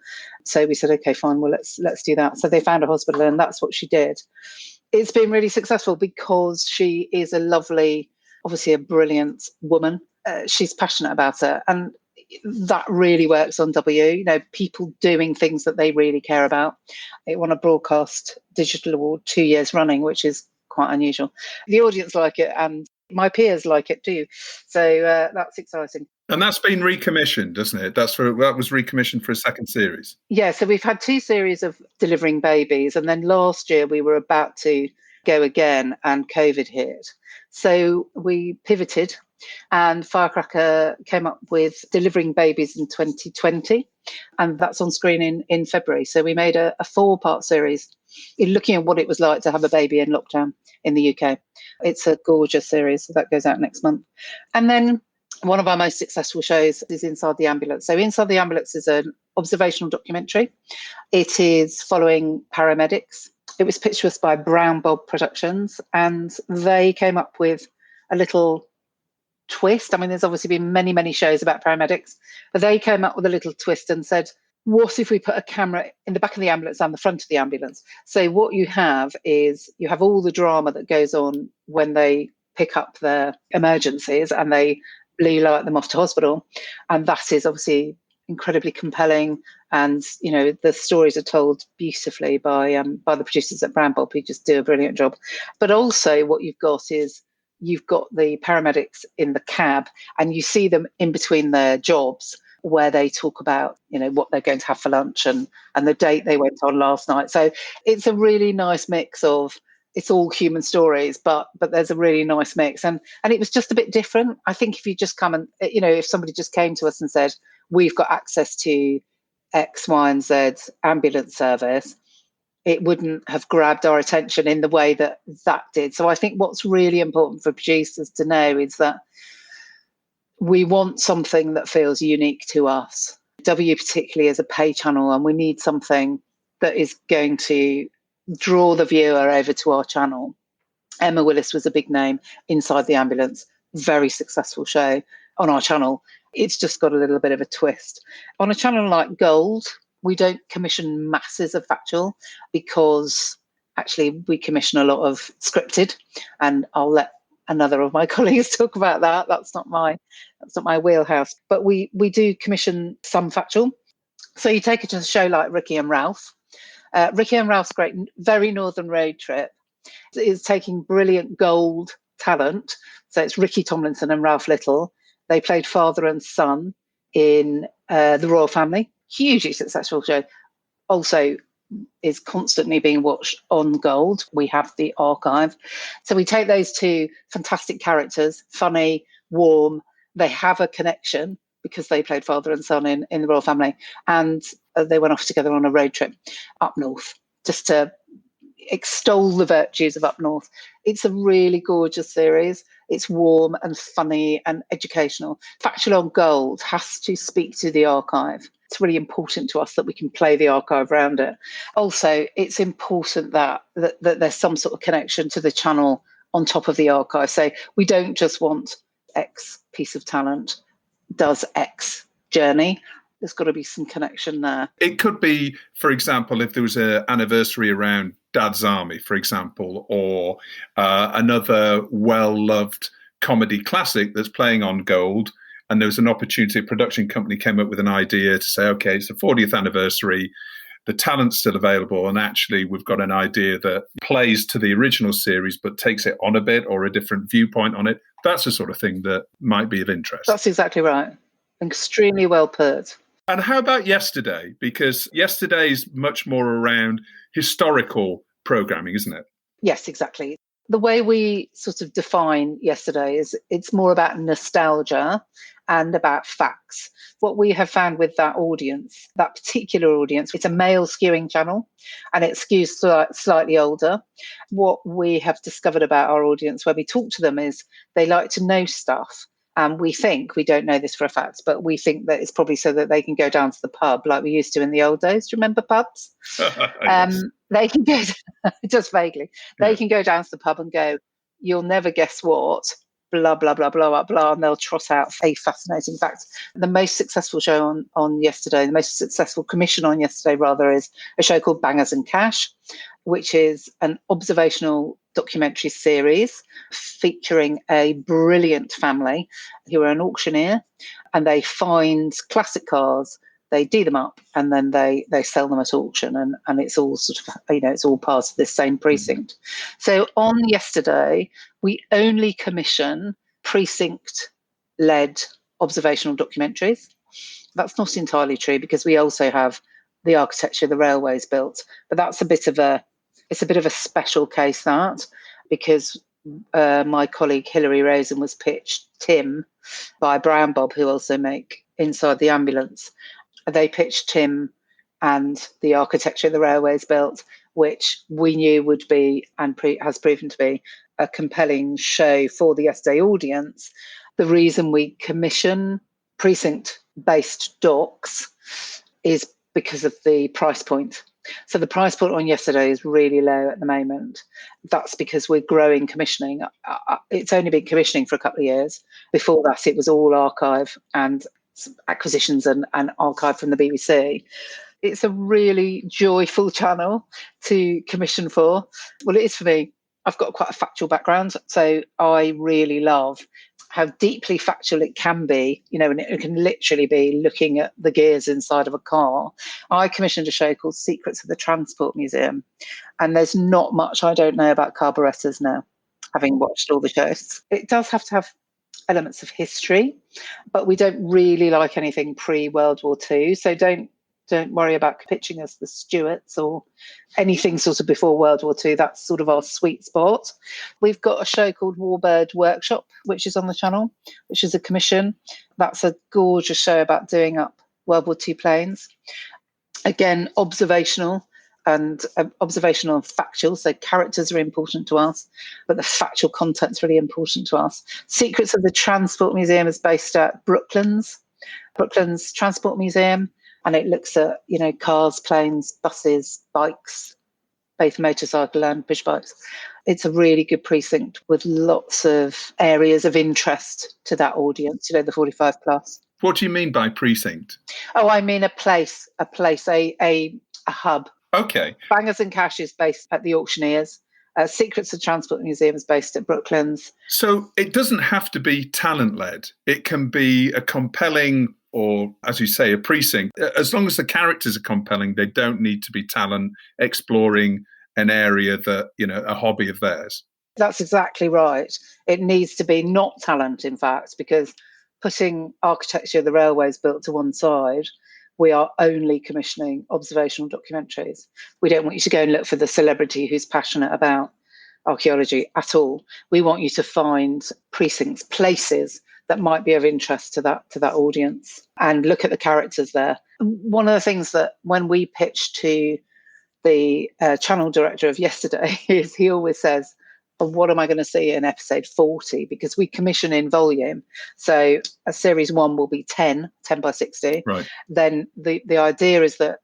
So we said, okay, fine, well, let's do that. So they found a hospital and that's what she did. It's been really successful because she is a lovely, obviously a brilliant woman. She's passionate about it. And that really works on W, people doing things that they really care about. It won a Broadcast Digital Award 2 years running, which is quite unusual. The audience like it and my peers like it too. So that's exciting. And that's been recommissioned, doesn't it? That was recommissioned for a second series. Yeah, so we've had 2 series of Delivering Babies, and then last year we were about to go again and COVID hit. So we pivoted and Firecracker came up with Delivering Babies in 2020, and that's on screen in February. So we made a 4-part series looking at what it was like to have a baby in lockdown in the UK. It's a gorgeous series, so that goes out next month. And then one of our most successful shows is Inside the Ambulance. So Inside the Ambulance is an observational documentary. It is following paramedics. It was pitched to us by Brown Bob Productions, and they came up with a little twist. I mean, there's obviously been many, many shows about paramedics, but they came up with a little twist and said, what if we put a camera in the back of the ambulance and the front of the ambulance? So what you have is you have all the drama that goes on when they pick up their emergencies and they blue light them off to hospital. And that is obviously incredibly compelling. And, the stories are told beautifully by the producers at Brown Bob, who just do a brilliant job. But also what you've got the paramedics in the cab and you see them in between their jobs where they talk about, what they're going to have for lunch and the date they went on last night. So it's a really nice mix of, it's all human stories, but there's a really nice mix. And it was just a bit different. I think if you just come and, if somebody just came to us and said, we've got access to X, Y, and Z ambulance service, it wouldn't have grabbed our attention in the way that did. So I think what's really important for producers to know is that we want something that feels unique to us. W particularly is a pay channel, and we need something that is going to draw the viewer over to our channel. Emma Willis was a big name. Inside the Ambulance, very successful show on our channel. It's just got a little bit of a twist. On a channel like Gold, we don't commission masses of factual because actually we commission a lot of scripted, and I'll let another of my colleagues talk about that. That's not my wheelhouse. But we do commission some factual. So you take it to a show like Ricky and Ralph. Ricky and Ralph's great, very northern road trip is taking brilliant Gold talent. So it's Ricky Tomlinson and Ralph Little. They played father and son in The Royal Family. Hugely successful show. Also is constantly being watched on Gold. We have the archive. So we take those two fantastic characters, funny, warm, they have a connection because they played father and son in the royal family, and they went off together on a road trip up north just to extol the virtues of up north. It's a really gorgeous series. It's warm and funny and educational. Factual on Gold has to speak to the archive. It's really important to us that we can play the archive around it. Also, it's important that there's some sort of connection to the channel on top of the archive. So we don't just want X piece of talent does X journey. There's got to be some connection there. It could be, for example, if there was an anniversary around Dad's Army, for example, or another well-loved comedy classic that's playing on Gold, and there was an opportunity, a production company came up with an idea to say, okay, it's the 40th anniversary, the talent's still available, and actually we've got an idea that plays to the original series but takes it on a bit or a different viewpoint on it. That's the sort of thing that might be of interest. That's exactly right. Extremely well put. And how about yesterday? Because yesterday is much more around historical programming, isn't it? Yes, exactly. The way we sort of define yesterday is it's more about nostalgia and about facts. What we have found with that audience, that particular audience, it's a male skewing channel and it skews slightly older. What we have discovered about our audience when we talk to them is they like to know stuff. And we don't know this for a fact, but we think that it's probably so that they can go down to the pub like we used to in the old days. Do you remember pubs? Yes. They can go, just vaguely, they can go down to the pub and go, you'll never guess what, blah, blah, blah, blah, blah, blah, and they'll trot out a fascinating fact. The most successful show on yesterday, the most successful commission on yesterday, rather, is a show called Bangers and Cash, which is an observational documentary series featuring a brilliant family who are an auctioneer, and they find classic cars, they do them up, and then they sell them at auction, and it's all sort of, it's all part of this same precinct. So on yesterday, we only commission precinct-led observational documentaries. That's not entirely true because we also have the architecture the railways built, but that's a bit of a special case, that, because my colleague Hilary Rosen was pitched Tim by Brown Bob, who also make Inside the Ambulance. They pitched Tim and the architecture the railways built, which we knew would be and has proven to be a compelling show for the yesterday audience. The reason we commission precinct-based docs is because of the price point. So the price point on yesterday is really low at the moment. That's because we're growing commissioning. It's only been commissioning for a couple of years. Before that, it was all archive and acquisitions and archive from the BBC. It's a really joyful channel to commission for. Well, it is for me. I've got quite a factual background, so I really love how deeply factual it can be, and it can literally be looking at the gears inside of a car. I commissioned a show called Secrets of the Transport Museum, and there's not much I don't know about carburettors now, having watched all the shows. It does have to have elements of history, but we don't really like anything pre-World War II, so don't worry about pitching us the Stuarts or anything sort of before World War II. That's sort of our sweet spot. We've got a show called Warbird Workshop, which is on the channel, which is a commission. That's a gorgeous show about doing up World War II planes. Again, observational and factual. So characters are important to us, but the factual content's really important to us. Secrets of the Transport Museum is based at Brooklands Transport Museum. And it looks at, cars, planes, buses, bikes, both motorcycle and push bikes. It's a really good precinct with lots of areas of interest to that audience, the 45 plus. What do you mean by precinct? Oh, I mean a place, a hub. Okay. Bangers and Cash is based at the auctioneers. Secrets of Transport Museum is based at Brooklands. So it doesn't have to be talent-led. It can be a compelling, or as you say, a precinct. As long as the characters are compelling, they don't need to be talent exploring an area that, a hobby of theirs. That's exactly right. It needs to be not talent, in fact, because putting architecture the railways built to one side, we are only commissioning observational documentaries. We don't want you to go and look for the celebrity who's passionate about archaeology at all. We want you to find precincts, places that might be of interest to that audience, and look at the characters there. One of the things that when we pitch to the channel director of yesterday is he always says, what am I going to see in episode 40? Because we commission in volume. So a series 1 will be 10 by 60. Right. Then the idea is that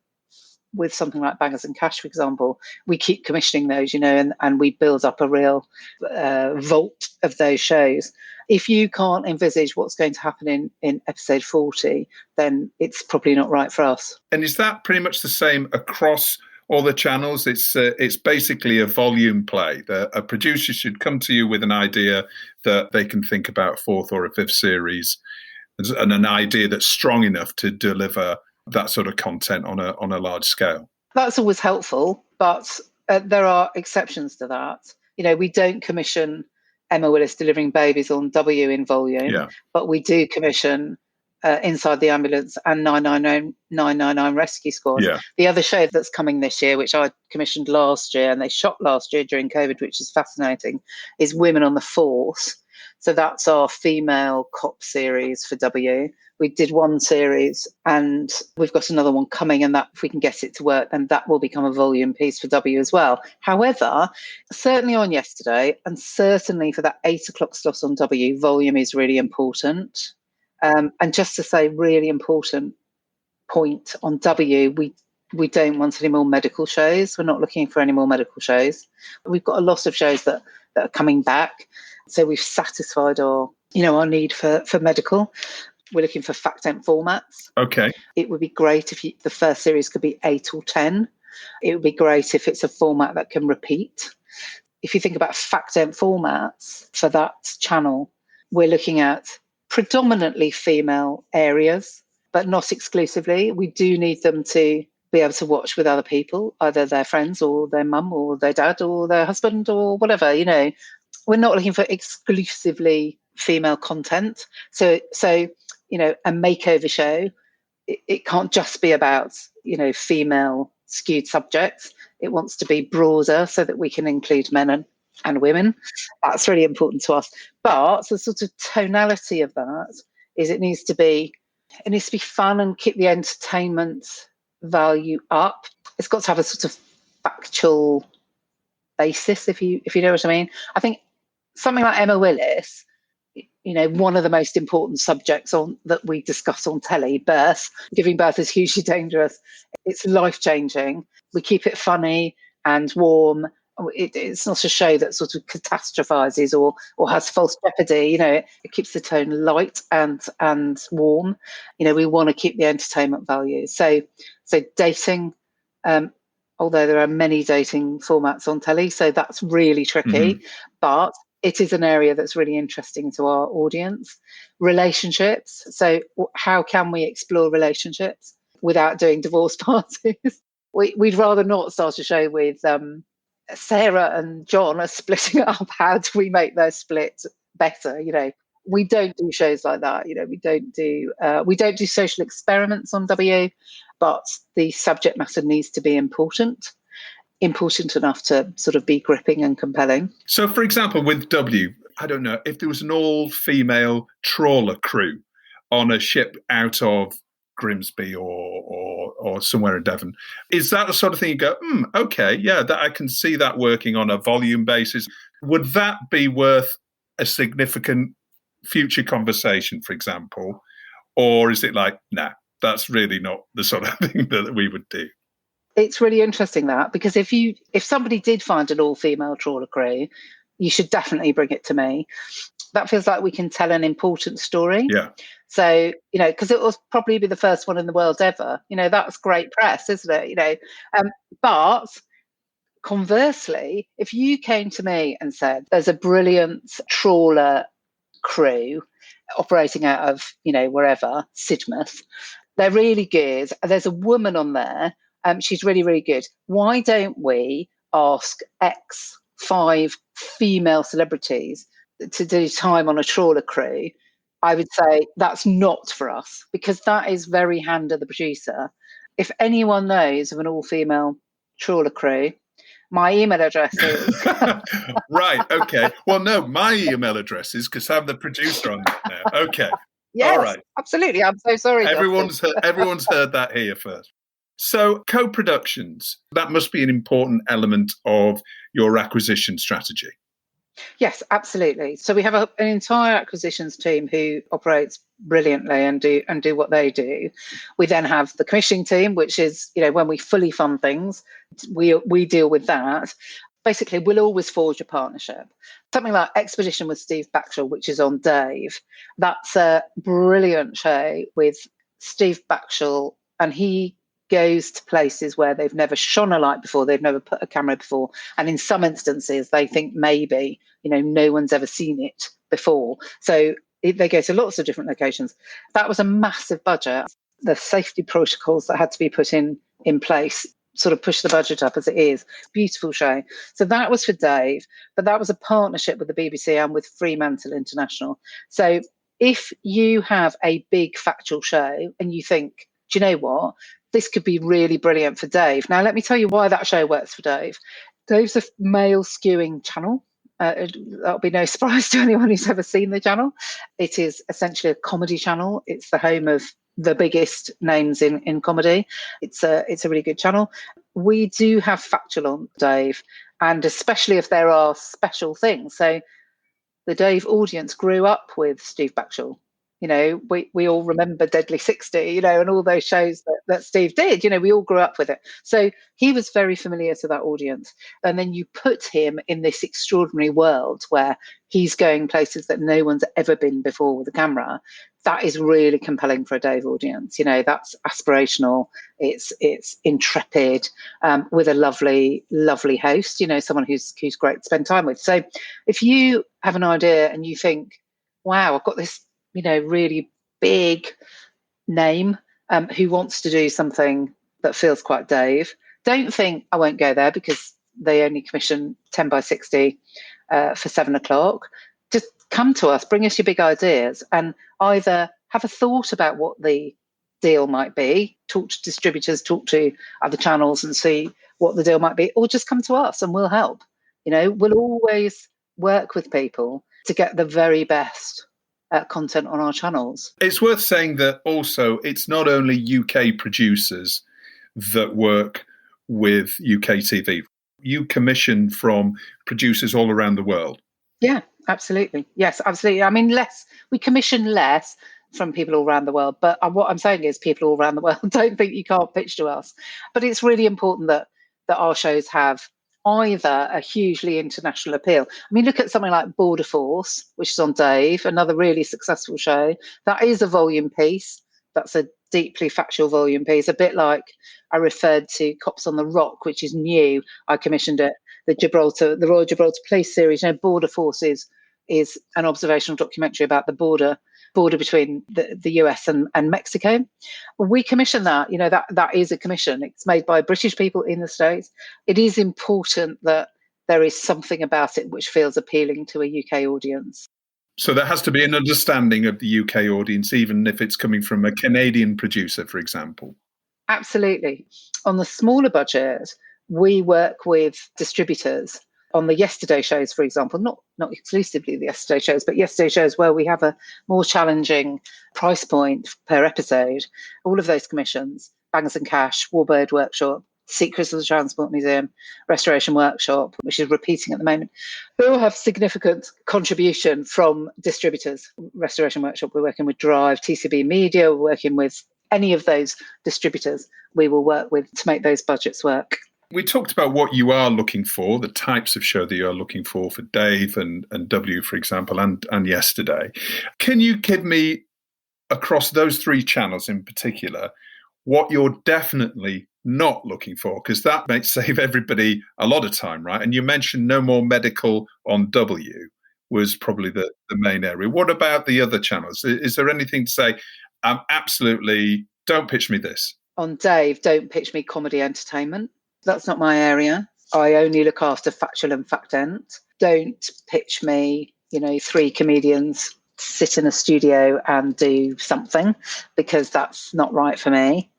with something like Bangers and Cash, for example, we keep commissioning those, and we build up a real vault of those shows. If you can't envisage what's going to happen in episode 40, then it's probably not right for us. And is that pretty much the same across all the channels? It's basically a volume play. A producer should come to you with an idea that they can think about a 4th or a 5th series, and an idea that's strong enough to deliver that sort of content on a large scale. That's always helpful, but there are exceptions to that. We don't commission Emma Willis delivering babies on W in volume, but we do commission Inside the Ambulance and 999 Rescue Squad. Yeah. The other show that's coming this year, which I commissioned last year and they shot last year during COVID, which is fascinating, is Women on the Force. So that's our female cop series for W. We did one series and we've got another one coming, and that, if we can get it to work, then that will become a volume piece for W as well. However, certainly on yesterday, and certainly for that 8 o'clock slot on W, volume is really important. And just to say, really important point on W, we don't want any more medical shows. We're not looking for any more medical shows. We've got a lot of shows that are coming back. So we've satisfied our need for medical. We're looking for fact-end formats. Okay. It would be great if the first series could be 8 or 10. It would be great if it's a format that can repeat. If you think about fact-end formats for that channel, we're looking at predominantly female areas, but not exclusively. We do need them to be able to watch with other people, either their friends or their mum or their dad or their husband or whatever. We're not looking for exclusively female content. So a makeover show, it can't just be about, female skewed subjects. It wants to be broader so that we can include men and women. That's really important to us. But the sort of tonality of that is it needs to be fun and keep the entertainment value up. It's got to have a sort of factual basis, if you know what I mean. I think something like Emma Willis, one of the most important subjects that we discuss on telly, birth. Giving birth is hugely dangerous. It's life-changing. We keep it funny and warm. It's not a show that sort of catastrophizes or has false jeopardy. It keeps the tone light and warm. We want to keep the entertainment value. So dating, although there are many dating formats on telly, so that's really tricky, but it is an area that's really interesting to our audience. Relationships. So how can we explore relationships without doing divorce parties? We'd rather not start a show with Sarah and John are splitting up. How do we make their split better? We don't do shows like that. We don't do social experiments on W, but the subject matter needs to be important enough to sort of be gripping and compelling. So, for example, with W, I don't know, if there was an all-female trawler crew on a ship out of Grimsby or somewhere in Devon, is that the sort of thing you go, okay, yeah, that I can see that working on a volume basis? Would that be worth a significant future conversation, for example? Or is it like, nah, that's really not the sort of thing that we would do? It's really interesting that, because if somebody did find an all-female trawler crew, you should definitely bring it to me. That feels like we can tell an important story. Yeah. So, because it will probably be the first one in the world ever. That's great press, isn't it? But conversely, if you came to me and said, there's a brilliant trawler crew operating out of, wherever, Sidmouth, they're really good. There's a woman on there. She's really, really good. Why don't we ask 5 female celebrities to do time on a trawler crew I would say that's not for us, because that is very hand of the producer. If anyone knows of an all-female trawler crew, my email address is... Right, okay. Well, no, my email address is, because I'm the producer on that now. Okay. Yes, all right. Absolutely. I'm so sorry. Everyone's heard that here first. So co-productions, that must be an important element of your acquisition strategy. Yes, absolutely. So we have an entire acquisitions team who operates brilliantly and do what they do. We then have the commissioning team, which is, when we fully fund things, we deal with that. Basically, we'll always forge a partnership. Something like Expedition with Steve Backshall, which is on Dave. That's a brilliant show with Steve Backshall, and he goes to places where they've never shone a light before, they've never put a camera before, and in some instances they think maybe no one's ever seen it before. So they go to lots of different locations. That was a massive budget. The safety protocols that had to be put in place sort of push the budget up as it is. Beautiful show. So that was for Dave, but that was a partnership with the BBC and with Fremantle International. So if you have a big factual show and you think, do you know what? This could be really brilliant for Dave. Now, let me tell you why that show works for Dave. Dave's a male skewing channel. That'll be no surprise to anyone who's ever seen the channel. It is essentially a comedy channel. It's the home of the biggest names in comedy. It's a really good channel. We do have factual on Dave, and especially if there are special things. So the Dave audience grew up with Steve Backshall. We all remember Deadly 60, and all those shows that Steve did. We all grew up with it. So he was very familiar to that audience. And then you put him in this extraordinary world where he's going places that no one's ever been before with a camera. That is really compelling for a Dave audience. That's aspirational. It's intrepid, with a lovely, lovely host, someone who's great to spend time with. So if you have an idea and you think, wow, I've got this really big name who wants to do something that feels quite Dave, don't think I won't go there because they only commission 10 by 60 for 7:00. Just come to us, bring us your big ideas, and either have a thought about what the deal might be, talk to distributors, talk to other channels and see what the deal might be, or just come to us and we'll help. We'll always work with people to get the very best content on our channels. It's worth saying that also it's not only UK producers that work with UKTV. You commission from producers all around the world. Yeah, absolutely. Yes, absolutely. I mean, we commission less from people all around the world, but what I'm saying is people all around the world don't think you can't pitch to us. But it's really important that our shows have either a hugely international appeal. I mean, look at something like Border Force, which is on Dave, another really successful show. That is a volume piece. That's a deeply factual volume piece, a bit like I referred to Cops on the Rock, which is new. I commissioned it, the Royal Gibraltar Police series. Border Force is an observational documentary about the border between the US and Mexico. We commission that. That is a commission. It's made by British people in the States. It is important that there is something about it which feels appealing to a UK audience. So there has to be an understanding of the UK audience, even if it's coming from a Canadian producer, for example. Absolutely. On the smaller budget, we work with distributors. On the Yesterday shows, for example, not exclusively the Yesterday shows, but Yesterday shows where we have a more challenging price point per episode, all of those commissions, Bangers and Cash, Warbird Workshop, Secrets of the Transport Museum, Restoration Workshop, which is repeating at the moment, they all have significant contribution from distributors. Restoration Workshop, we're working with Drive, TCB Media, we're working with any of those distributors we will work with to make those budgets work. We talked about what you are looking for, the types of show that you are looking for Dave and W, for example, and Yesterday. Can you give me, across those three channels in particular, what you're definitely not looking for? Because that might save everybody a lot of time, right? And you mentioned No More Medical on W was probably the main area. What about the other channels? Is there anything to say, absolutely, don't pitch me this? On Dave, don't pitch me comedy entertainment. That's not my area. I only look after factual and fact-ent. Don't pitch me, 3 comedians sit in a studio and do something, because that's not right for me.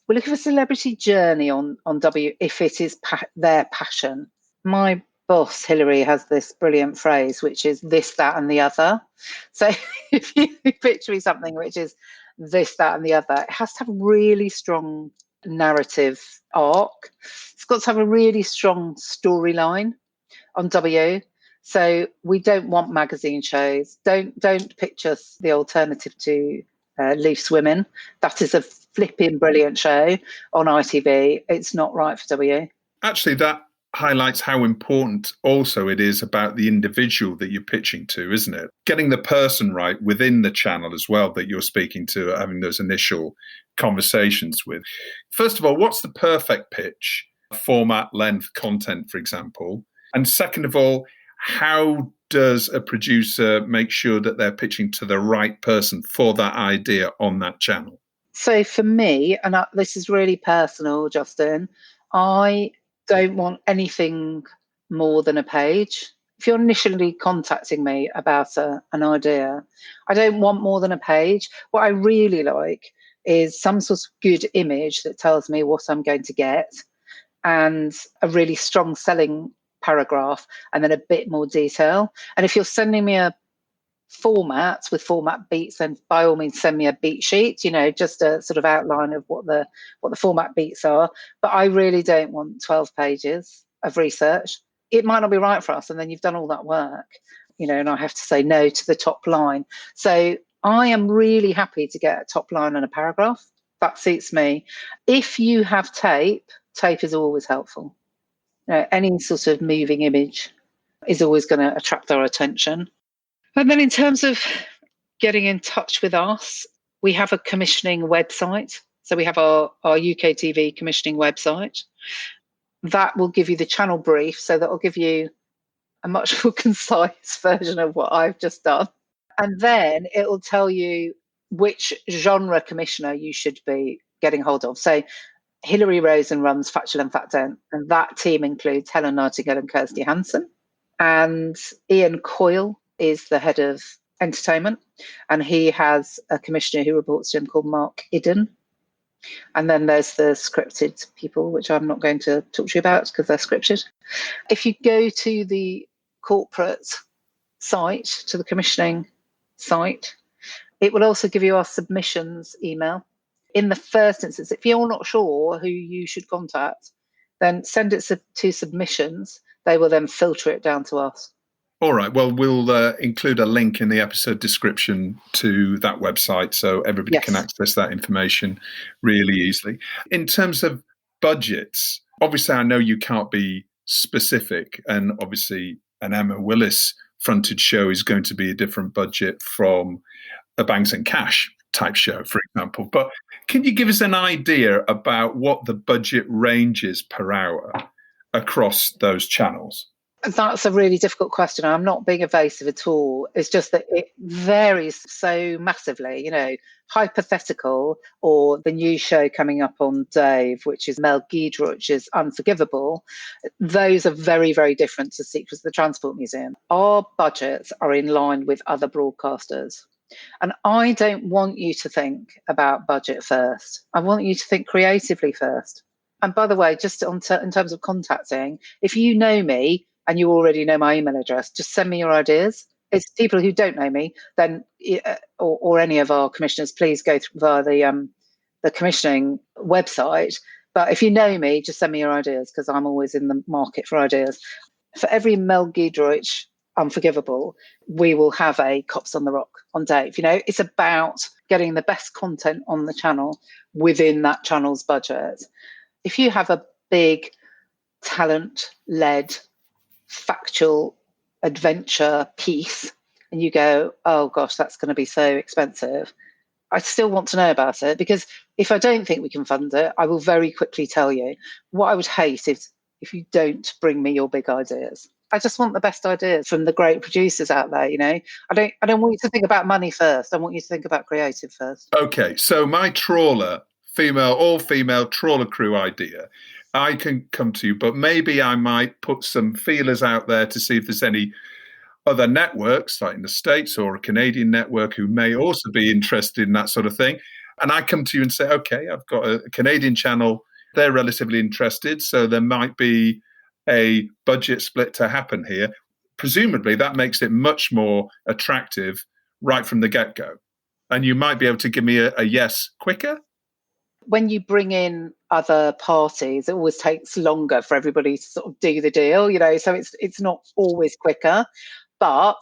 We're looking for celebrity journey on W if it is their passion. My boss, Hilary, has this brilliant phrase, which is this, that, and the other. So if you picture me something which is this, that, and the other, it has to have a really strong narrative arc. It's got to have a really strong storyline on W. So we don't want magazine shows. Don't pitch us the alternative to Loose Women. That is a flipping brilliant show on ITV. It's not right for W. Actually, that highlights how important also it is about the individual that you're pitching to, isn't it? Getting the person right within the channel as well that you're speaking to, having those initial conversations with. First of all, what's the perfect pitch? Format, length, content, for example. And second of all, how does a producer make sure that they're pitching to the right person for that idea on that channel? So for me, and this is really personal, Justin, I don't want anything more than a page. If you're initially contacting me about an idea, I don't want more than a page. What I really like is some sort of good image that tells me what I'm going to get, and a really strong selling paragraph, and then a bit more detail. And if you're sending me a format with format beats, then by all means send me a beat sheet, just a sort of outline of what the format beats are. But I really don't want 12 pages of research. It might not be right for us, and then you've done all that work, and I have to say no to the top line. So I am really happy to get a top line and a paragraph. That suits me. If you have tape is always helpful. Any sort of moving image is always going to attract our attention. And then in terms of getting in touch with us, we have a commissioning website. So we have our UKTV commissioning website. That will give you the channel brief. So that will give you a much more concise version of what I've just done. And then it will tell you which genre commissioner you should be getting hold of. So Hilary Rosen runs Factual and Fact Dent, and that team includes Helen Nightingale and Kirsty Hansen. And Ian Coyle is the head of entertainment, and he has a commissioner who reports to him called Mark Idden. And then there's the scripted people, which I'm not going to talk to you about because they're scripted. If you go to the corporate site, to the commissioning site, it will also give you our submissions email. In the first instance, if you're not sure who you should contact, then send it to submissions. They will then filter it down to us. All right. Well, we'll include a link in the episode description to that website so everybody can access that information really easily. In terms of budgets, obviously, I know you can't be specific, and obviously an Emma Willis fronted show is going to be a different budget from a Bangs and Cash type show, for example. But can you give us an idea about what the budget range is per hour across those channels? That's a really difficult question. I'm not being evasive at all. It's just that it varies so massively. Hypothetical, or the new show coming up on Dave, which is Mel Giedroych's Unforgivable. Those are very, very different to Secrets of the Transport Museum. Our budgets are in line with other broadcasters. And I don't want you to think about budget first. I want you to think creatively first. And by the way, just in terms of contacting, if you know me and you already know my email address, just send me your ideas. It's people who don't know me, then or any of our commissioners, please go via the commissioning website. But if you know me, just send me your ideas, because I'm always in the market for ideas. For every Mel Giedroych Unforgivable, we will have a Cops on the Rock on Dave. It's about getting the best content on the channel within that channel's budget. If you have a big talent-led factual adventure piece and you go, oh gosh, that's going to be so expensive, I still want to know about it, because if I don't think we can fund it, I will very quickly tell you. What I would hate is if you don't bring me your big ideas. I just want the best ideas from the great producers out there. I don't want you to think about money first. I want you to think about creative first. Okay, so my trawler, all-female trawler crew idea, I can come to you, but maybe I might put some feelers out there to see if there's any other networks, like in the States or a Canadian network, who may also be interested in that sort of thing. And I come to you and say, okay, I've got a Canadian channel. They're relatively interested. So there might be a budget split to happen here. Presumably that makes it much more attractive right from the get-go. And you might be able to give me a yes quicker. When you bring in other parties, it always takes longer for everybody to sort of do the deal, so it's not always quicker, but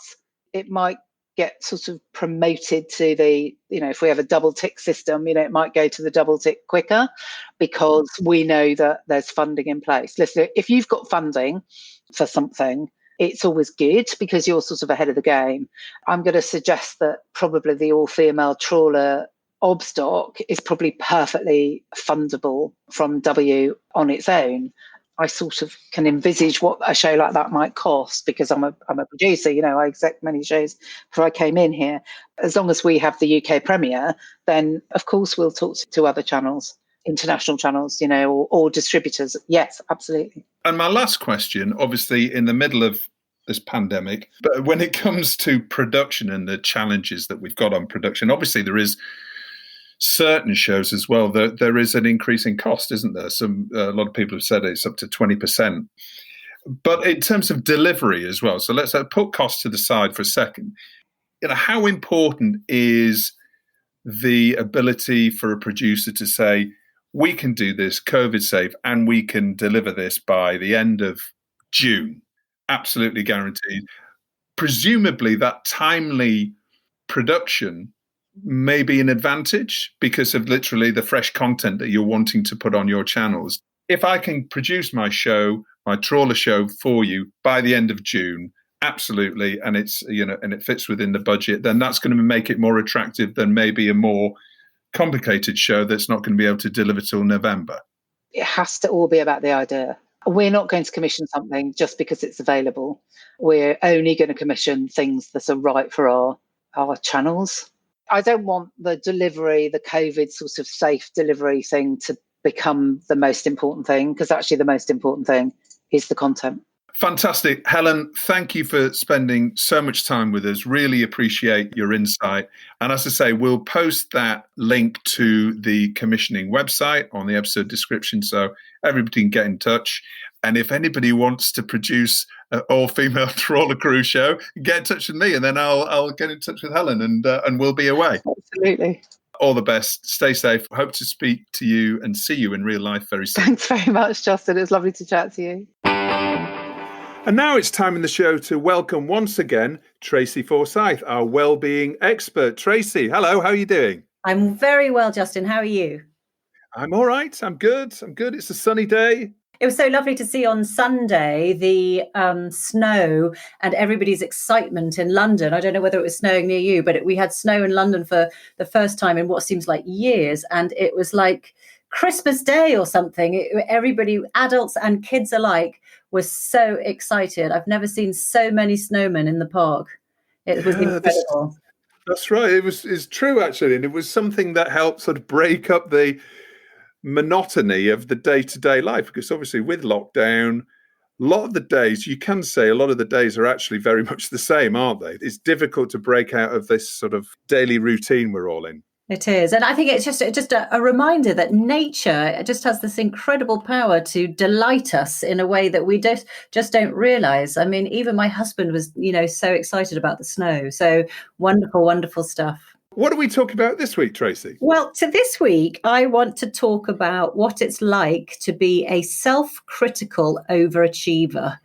it might get sort of promoted to the, if we have a double tick system, it might go to the double tick quicker because we know that there's funding in place. Listen, if you've got funding for something, it's always good because you're sort of ahead of the game. I'm going to suggest that probably the all-female trawler obstock is probably perfectly fundable from W on its own. I sort of can envisage what a show like that might cost because I'm a producer, I exec many shows before I came in here. As long as we have the UK premiere, then of course we'll talk to other channels, international channels, or distributors. Yes, absolutely. And my last question, obviously in the middle of this pandemic, but when it comes to production and the challenges that we've got on production, obviously there is certain shows as well that there is an increase in cost, isn't there? A lot of people have said it's up to 20%. But in terms of delivery as well, so let's put costs to the side for a second. How important is the ability for a producer to say, we can do this COVID safe and we can deliver this by the end of June? Absolutely guaranteed. Presumably that timely production may be an advantage because of literally the fresh content that you're wanting to put on your channels. If I can produce my show, my trawler show for you by the end of June, absolutely, and it's and it fits within the budget, then that's going to make it more attractive than maybe a more complicated show that's not going to be able to deliver till November. It has to all be about the idea. We're not going to commission something just because it's available. We're only going to commission things that are right for our channels. I don't want the delivery, the COVID sort of safe delivery thing to become the most important thing, because actually the most important thing is the content. Fantastic. Helen, thank you for spending so much time with us. Really appreciate your insight. And as I say, we'll post that link to the commissioning website on the episode description so everybody can get in touch. And if anybody wants to produce an all-female trawler crew show, get in touch with me and then I'll get in touch with Helen and we'll be away. Absolutely. All the best. Stay safe. Hope to speak to you and see you in real life very soon. Thanks very much, Justin. It was lovely to chat to you. And now it's time in the show to welcome once again Tracy Forsyth, our wellbeing expert. Tracy, hello, how are you doing? I'm very well, Justin. How are you? I'm all right. I'm good. It's a sunny day. It was so lovely to see on Sunday the snow and everybody's excitement in London. I don't know whether it was snowing near you, but we had snow in London for the first time in what seems like years. And it was like Christmas Day or something. Everybody, adults and kids alike, was so excited. I've never seen so many snowmen in the park. It was incredible. That's right. It's true, actually. And it was something that helped sort of break up the monotony of the day-to-day life, because obviously with lockdown, a lot of the days are actually very much the same, aren't they? It's difficult to break out of this sort of daily routine we're all in. It is. And I think it's just a reminder that nature just has this incredible power to delight us in a way that we just don't realize. I mean, even my husband was, so excited about the snow. So wonderful, wonderful stuff. What are we talking about this week, Tracy? Well, this week, I want to talk about what it's like to be a self-critical overachiever.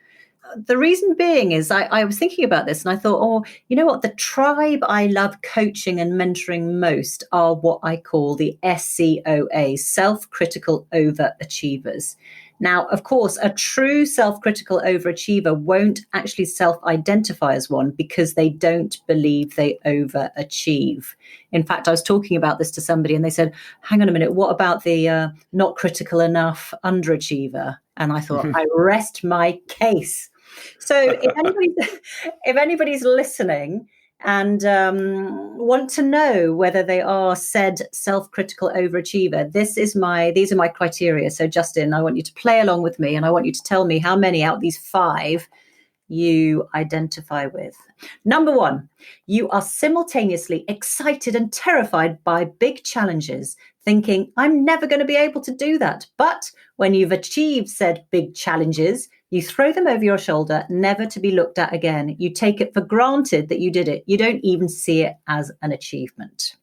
The reason being is I was thinking about this and I thought, you know what? The tribe I love coaching and mentoring most are what I call the SCOA, self-critical overachievers. Now, of course, a true self-critical overachiever won't actually self-identify as one because they don't believe they overachieve. In fact, I was talking about this to somebody and they said, hang on a minute, what about the not critical enough underachiever? And I thought, I rest my case. So if anybody's listening and want to know whether they are said self-critical overachiever, these are my criteria. So Justin, I want you to play along with me and I want you to tell me how many out of these 5 you identify with. Number 1, you are simultaneously excited and terrified by big challenges, thinking, I'm never going to be able to do that. But when you've achieved said big challenges, you throw them over your shoulder, never to be looked at again. You take it for granted that you did it. You don't even see it as an achievement.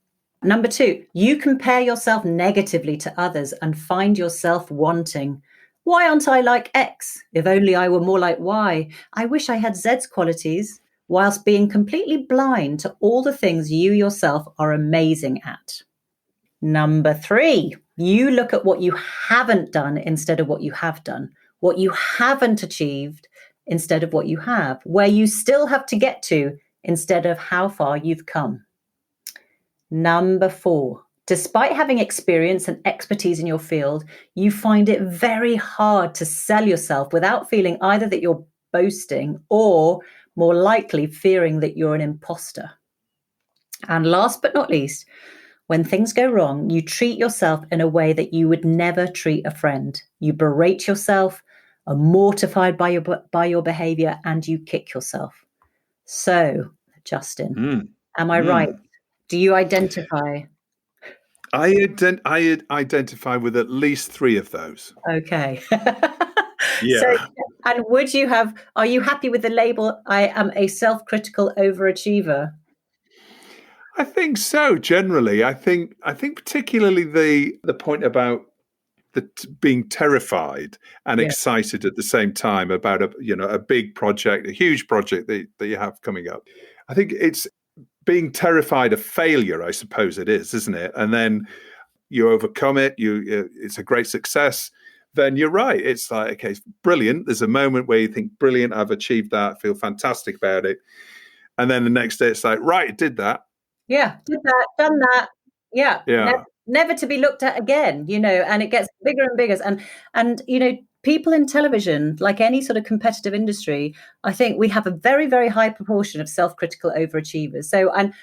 Number 2, you compare yourself negatively to others and find yourself wanting. Why aren't I like X? If only I were more like Y. I wish I had Z's qualities, whilst being completely blind to all the things you yourself are amazing at. Number 3, you look at what you haven't done instead of what you have done, what you haven't achieved instead of what you have, where you still have to get to instead of how far you've come. Number 4, despite having experience and expertise in your field, you find it very hard to sell yourself without feeling either that you're boasting or, more likely, fearing that you're an imposter. And last but not least, when things go wrong, you treat yourself in a way that you would never treat a friend. You berate yourself, are mortified by your behavior, and you kick yourself. So, Justin, am I right? Do you identify? I identify with at least 3 of those. Okay. Yeah. So, and are you happy with the label, I am a self-critical overachiever? I think so. Generally, I think particularly the point about being terrified and excited at the same time about a big project, a huge project that you have coming up. I think it's being terrified of failure, I suppose it is, isn't it? And then you overcome it. It's a great success. Then you're right. It's like, okay, it's brilliant. There's a moment where you think, brilliant, I've achieved that. I feel fantastic about it. And then the next day, it's like, right, did that. Yeah, did that, done that. Yeah. Never to be looked at again, and it gets bigger and bigger. And people in television, like any sort of competitive industry, I think we have a very, very high proportion of self-critical overachievers. So, and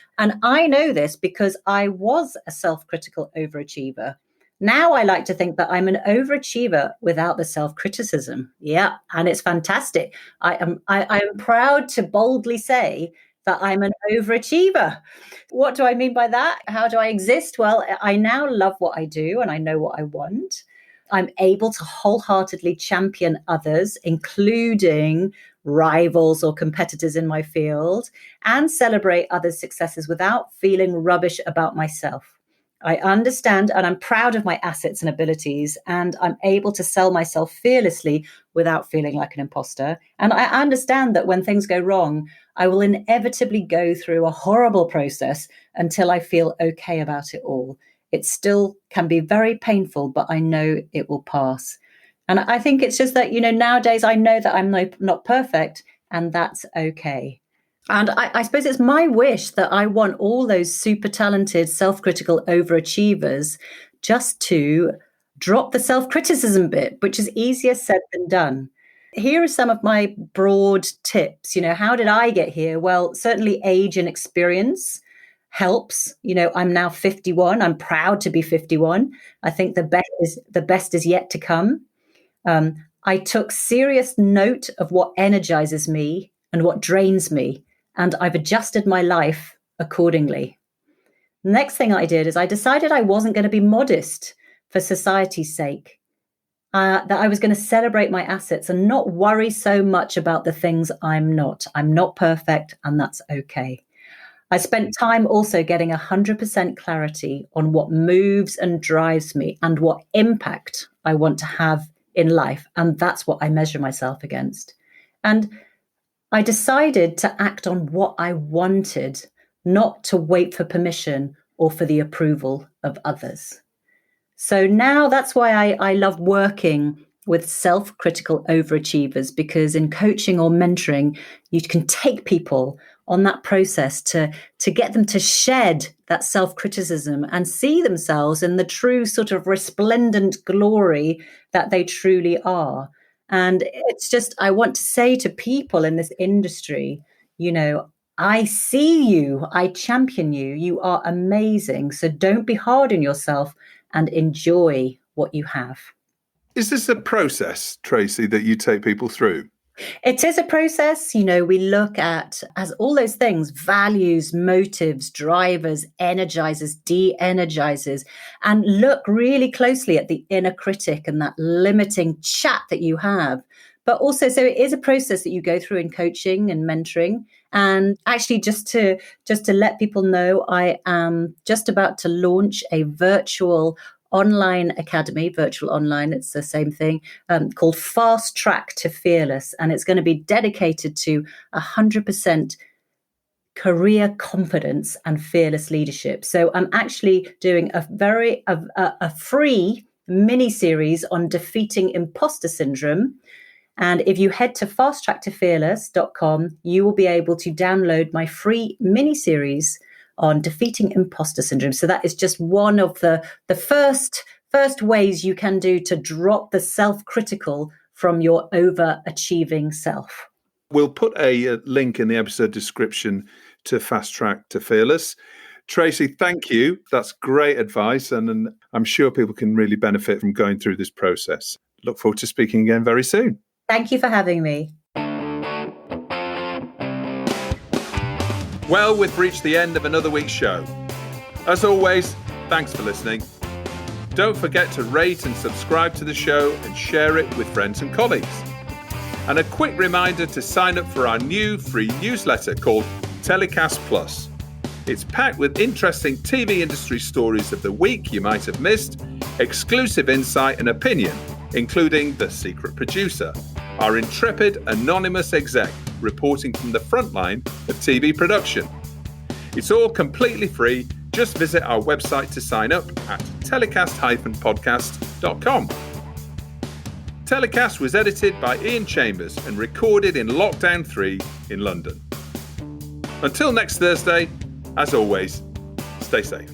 I know this because I was a self-critical overachiever. Now I like to think that I'm an overachiever without the self-criticism. Yeah, and it's fantastic. I am proud to boldly say that I'm an overachiever. What do I mean by that? How do I exist? Well, I now love what I do and I know what I want. I'm able to wholeheartedly champion others, including rivals or competitors in my field, and celebrate others' successes without feeling rubbish about myself. I understand and I'm proud of my assets and abilities, and I'm able to sell myself fearlessly without feeling like an imposter. And I understand that when things go wrong, I will inevitably go through a horrible process until I feel okay about it all. It still can be very painful, but I know it will pass. And I think it's just that, nowadays I know that I'm not perfect, and that's okay. And I suppose it's my wish that I want all those super talented, self-critical overachievers just to drop the self-criticism bit, which is easier said than done. Here are some of my broad tips. How did I get here? Well, certainly age and experience helps. I'm now 51. I'm proud to be 51. I think the best is yet to come. I took serious note of what energizes me and what drains me, and I've adjusted my life accordingly. The next thing I did is I decided I wasn't going to be modest for society's sake, that I was going to celebrate my assets and not worry so much about the things I'm not. I'm not perfect, and that's okay. I spent time also getting 100% clarity on what moves and drives me and what impact I want to have in life. And that's what I measure myself against. And I decided to act on what I wanted, not to wait for permission or for the approval of others. So now that's why I love working with self-critical overachievers, because in coaching or mentoring, you can take people on that process to get them to shed that self-criticism and see themselves in the true sort of resplendent glory that they truly are. And it's just, I want to say to people in this industry, I see you, I champion you, you are amazing. So don't be hard on yourself and enjoy what you have. Is this a process, Tracy, that you take people through? It is a process. You know, we look at as all those things, values, motives, drivers, energizers, de-energizers, and look really closely at the inner critic and that limiting chat that you have. But also, so it is a process that you go through in coaching and mentoring. And actually, just to let people know, I am just about to launch a virtual online academy, virtual online, it's the same thing, called Fast Track to Fearless. And it's going to be dedicated to 100% career confidence and fearless leadership. So I'm actually doing a free mini series on defeating imposter syndrome. And if you head to fasttracktofearless.com, you will be able to download my free mini series on defeating imposter syndrome. So that is just one of the first ways you can do to drop the self-critical from your overachieving self. We'll put a link in the episode description to Fast Track to Fearless. Tracy, thank you. That's great advice. And I'm sure people can really benefit from going through this process. Look forward to speaking again very soon. Thank you for having me. Well, we've reached the end of another week's show. As always, thanks for listening. Don't forget to rate and subscribe to the show and share it with friends and colleagues. And a quick reminder to sign up for our new free newsletter called TellyCast Plus. It's packed with interesting TV industry stories of the week you might have missed, exclusive insight and opinion, including the secret producer, our intrepid anonymous exec reporting from the front line of TV production. It's all completely free. Just visit our website to sign up at telecast-podcast.com. TellyCast was edited by Ian Chambers and recorded in Lockdown 3 in London. Until next Thursday, as always, stay safe.